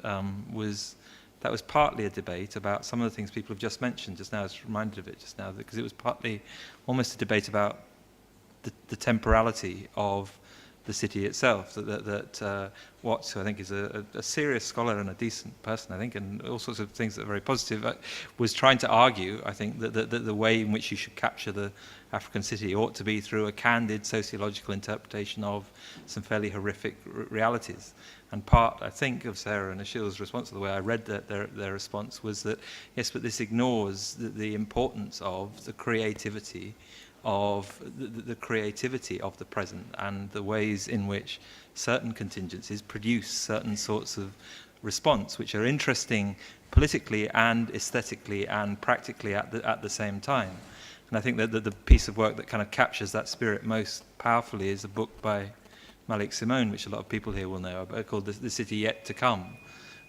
was that was partly a debate about some of the things people have just mentioned just now. I was reminded of it just now, because it was partly almost a debate about the temporality of the city itself, that Watts, who I think is a serious scholar and a decent person, I think, and all sorts of things that are very positive, was trying to argue, I think, that the way in which you should capture the African city ought to be through a candid sociological interpretation of some fairly horrific realities. And part, I think, of Sarah and Achille's response, the way I read their response, was that, yes, but this ignores the importance of the creativity of the creativity of the present and the ways in which certain contingencies produce certain sorts of response, which are interesting politically and aesthetically and practically at the same time. And I think that the piece of work that kind of captures that spirit most powerfully is a book by Malik Simone, which a lot of people here will know, called The City Yet to Come,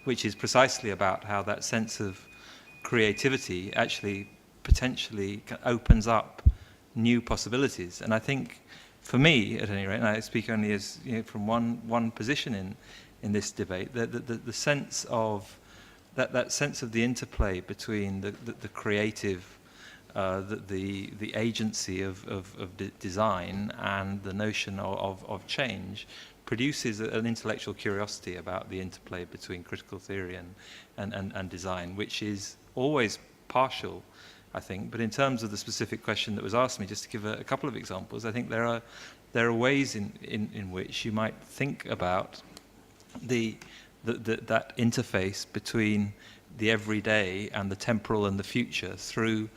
which is precisely about how that sense of creativity actually potentially opens up new possibilities. And I think, for me, at any rate, and I speak only as from one position in this debate, the sense of that sense of the interplay between the creative, the agency of design and the notion of change produces an intellectual curiosity about the interplay between critical theory and design, which is always partial, I think. But in terms of the specific question that was asked me, just to give a couple of examples, I think there are ways in which you might think about that interface between the everyday and the temporal and the future through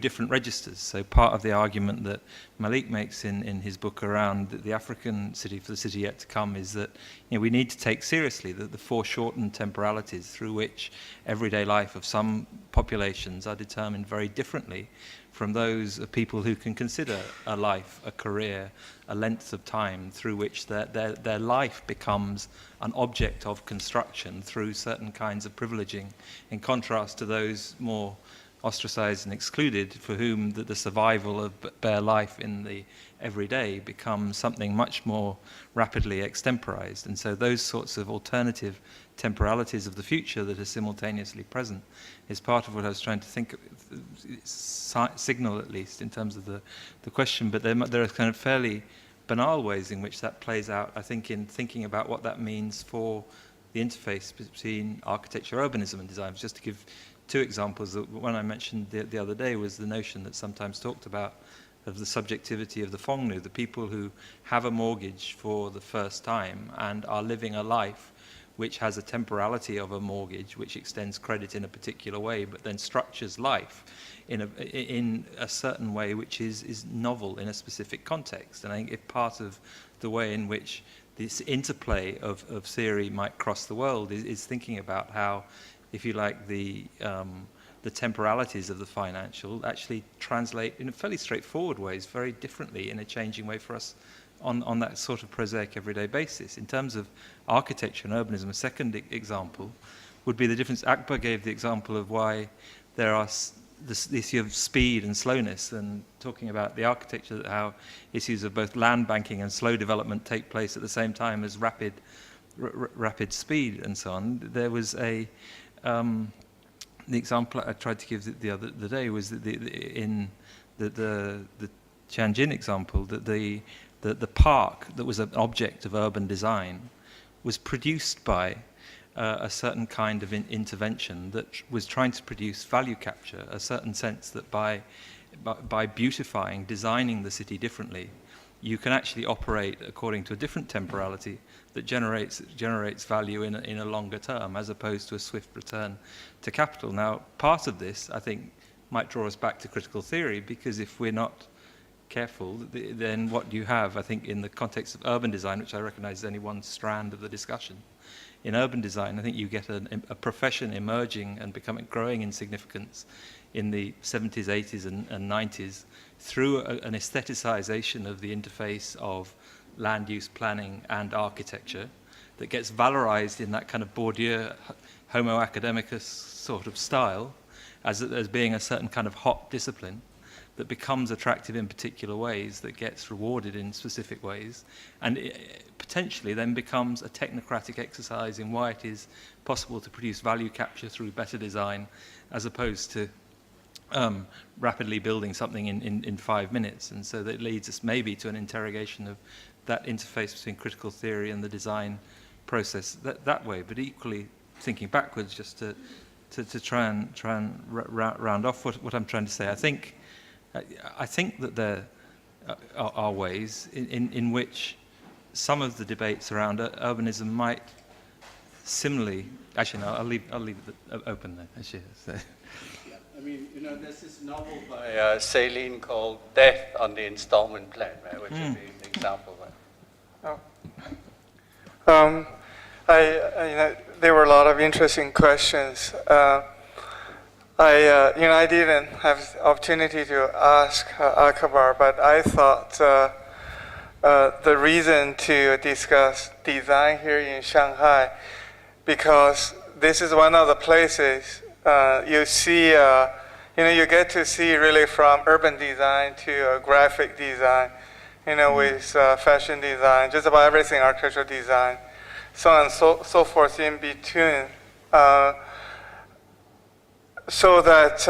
different registers. So part of the argument that Malik makes in his book around the African city, for the city yet to come, is that we need to take seriously the foreshortened temporalities through which everyday life of some populations are determined very differently from those of people who can consider a life, a career, a length of time through which their life becomes an object of construction through certain kinds of privileging, in contrast to those more ostracized and excluded, for whom the survival of bare life in the everyday becomes something much more rapidly extemporized. And so those sorts of alternative temporalities of the future that are simultaneously present is part of what I was trying to signal, at least, in terms of the question. But there are kind of fairly banal ways in which that plays out, I think, in thinking about what that means for the interface between architecture, urbanism, and design. Just to give two examples, the one I mentioned the other day was the notion that's sometimes talked about of the subjectivity of the Fongnu, the people who have a mortgage for the first time and are living a life which has a temporality of a mortgage, which extends credit in a particular way, but then structures life in a certain way which is novel in a specific context. And I think if part of the way in which this interplay of theory might cross the world is thinking about how, if you like, the temporalities of the financial actually translate in fairly straightforward ways very differently in a changing way for us on that sort of prosaic everyday basis. In terms of architecture and urbanism, a second example would be the difference. Akbar gave the example of why there are this issue of speed and slowness, and talking about the architecture, how issues of both land banking and slow development take place at the same time as rapid speed and so on. There was the example I tried to give the other day was that in the Tianjin example, that the park that was an object of urban design was produced by a certain kind of intervention that was trying to produce value capture, a certain sense that by beautifying, designing the city differently, you can actually operate according to a different temporality that generates value in a longer term, as opposed to a swift return to capital. Now, part of this, I think, might draw us back to critical theory, because if we're not careful, then what you have, I think, in the context of urban design, which I recognize is only one strand of the discussion, in urban design, I think you get a profession emerging and growing in significance in the 70s, 80s, and 90s through an aestheticization of the interface of land use planning and architecture that gets valorized in that kind of Bourdieu homo academicus sort of style as being a certain kind of hot discipline. that becomes attractive in particular ways, that gets rewarded in specific ways, and it potentially then becomes a technocratic exercise in why it is possible to produce value capture through better design, as opposed to rapidly building something in 5 minutes. And so that leads us maybe to an interrogation of that interface between critical theory and the design process that way. But equally, thinking backwards, just to try and round off what I'm trying to say, I think that there are ways in which some of the debates around urbanism might similarly. Actually, no, I'll leave it open there. Actually, so. I mean, there's this novel by Celine called Death on the Installment Plan, right, which would be an example of that. There were a lot of interesting questions. I didn't have the opportunity to ask Akbar, but I thought the reason to discuss design here in Shanghai, because this is one of the places you see, you get to see really from urban design to graphic design, with fashion design, just about everything, architectural design, so on and so forth in between. So that,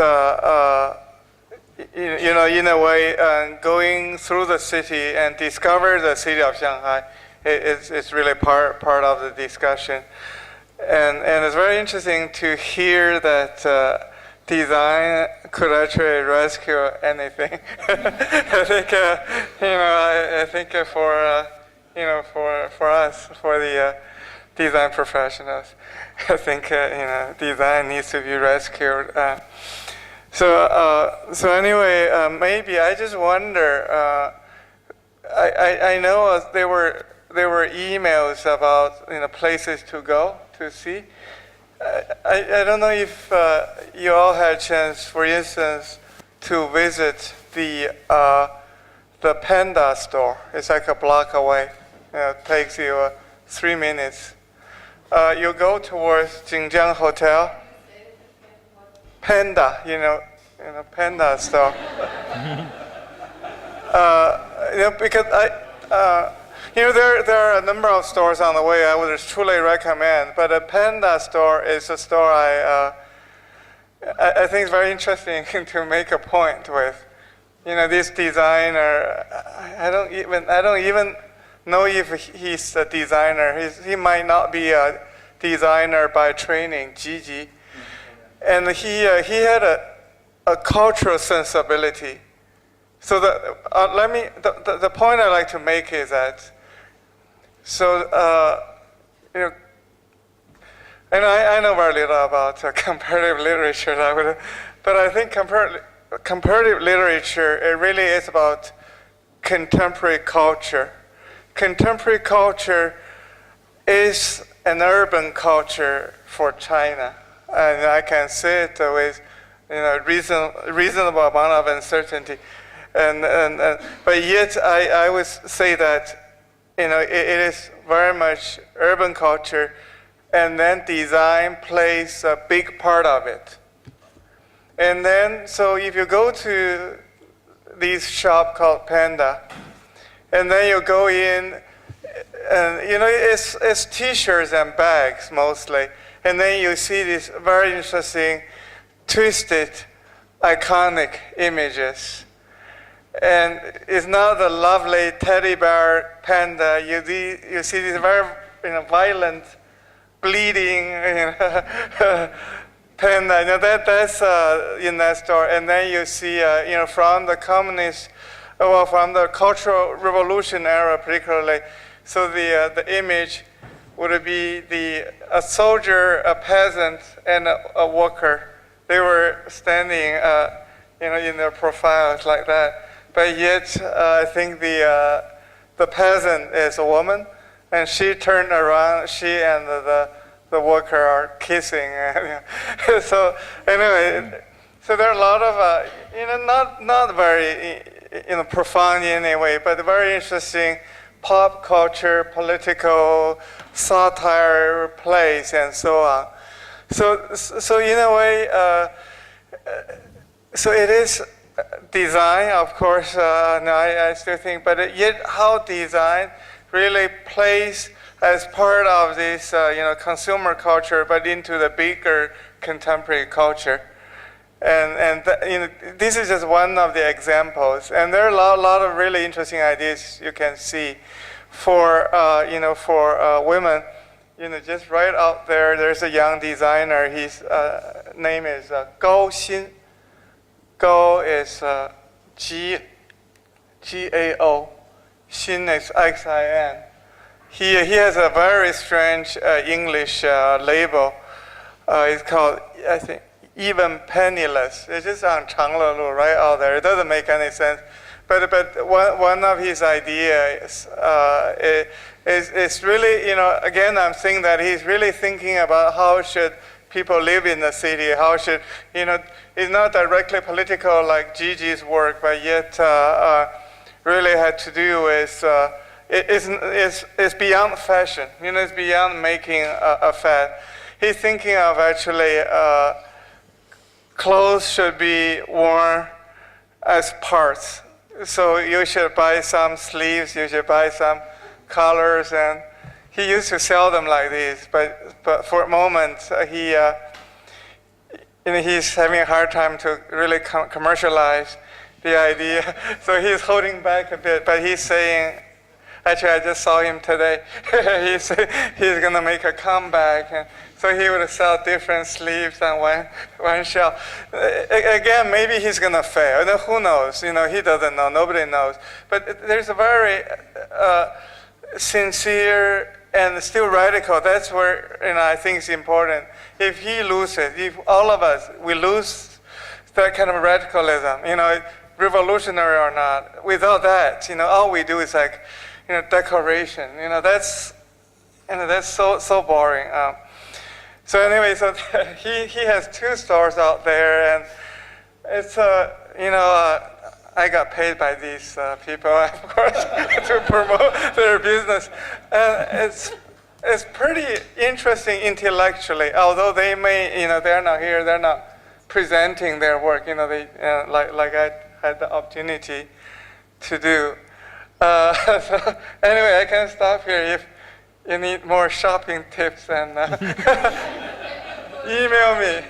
in a way, going through the city and discover the city of Shanghai is really part of the discussion. And it's very interesting to hear that design could actually rescue anything. I think for us, for the design professionals, I think design needs to be rescued. So anyway, maybe I just wonder. I know there were emails about places to go to see. I don't know if you all had a chance, for instance, to visit the Panda store. It's like a block away. It takes you 3 minutes. You go towards Jinjiang Hotel. Panda, Panda store. Because there are a number of stores on the way I would truly recommend, but a Panda store is a store I think is very interesting to make a point with. This designer, I don't even know if he's a designer. He might not be a designer by training, Gigi. And he had a cultural sensibility. So the point I like to make is that, and I know very little about comparative literature, but I think comparative literature, it really is about contemporary culture. Contemporary culture is an urban culture for China, and I can say it with reasonable amount of uncertainty. But yet I would say that it is very much urban culture, and then design plays a big part of it. And then, so if you go to this shop called Panda, and then you go in, and it's T-shirts and bags mostly, and then you see these very interesting, twisted, iconic images. And it's not the lovely teddy bear panda. You see this very violent, bleeding panda. That's in that store. And then you see from the communist, from the Cultural Revolution era particularly. So the image would be a soldier, a peasant, and a worker. They were standing in their profiles like that. But yet, I think the peasant is a woman, and she turned around. She and the worker are kissing. So anyway, so there are a lot of not very profound in any way, but very interesting pop culture, political satire plays, and so on. So in a way, so it is design, of course, no, I still think, but yet how design really plays as part of this, consumer culture, but into the bigger contemporary culture. And this is just one of the examples. And there are a lot of really interesting ideas you can see for, for women. Just right out there, there's a young designer. His name is Gao Xin. Gao is G-A-O. Xin is X-I-N. He has a very strange English label. It's called, I think, Even Penniless. It's just on Changlelu, right out there. It doesn't make any sense. But one of his ideas is really, again, I'm saying that he's really thinking about how should people live in the city, how should, it's not directly political like Gigi's work, but yet really had to do with, it's beyond fashion, it's beyond making a fad. He's thinking of actually clothes should be worn as parts. So you should buy some sleeves, you should buy some collars, and he used to sell them like this, but for a moment he's having a hard time to really commercialize the idea. So he's holding back a bit, but he's saying, actually I just saw him today, he said he's going to make a comeback. And so he would sell different sleeves on one shelf. Again, maybe he's going to fail. Who knows? He doesn't know. Nobody knows. But there's a very sincere and still radical. That's where I think it's important. If he loses, if all of us, we lose that kind of radicalism, revolutionary or not, without that, all we do is like, decoration. That's so boring. So anyway, so he has 2 stores out there, and it's I got paid by these people, of course, to promote their business, and it's pretty interesting intellectually. Although they may, they're not here, they're not presenting their work. They like I had the opportunity to do. So anyway, I can stop here if you need more shopping tips, and email me.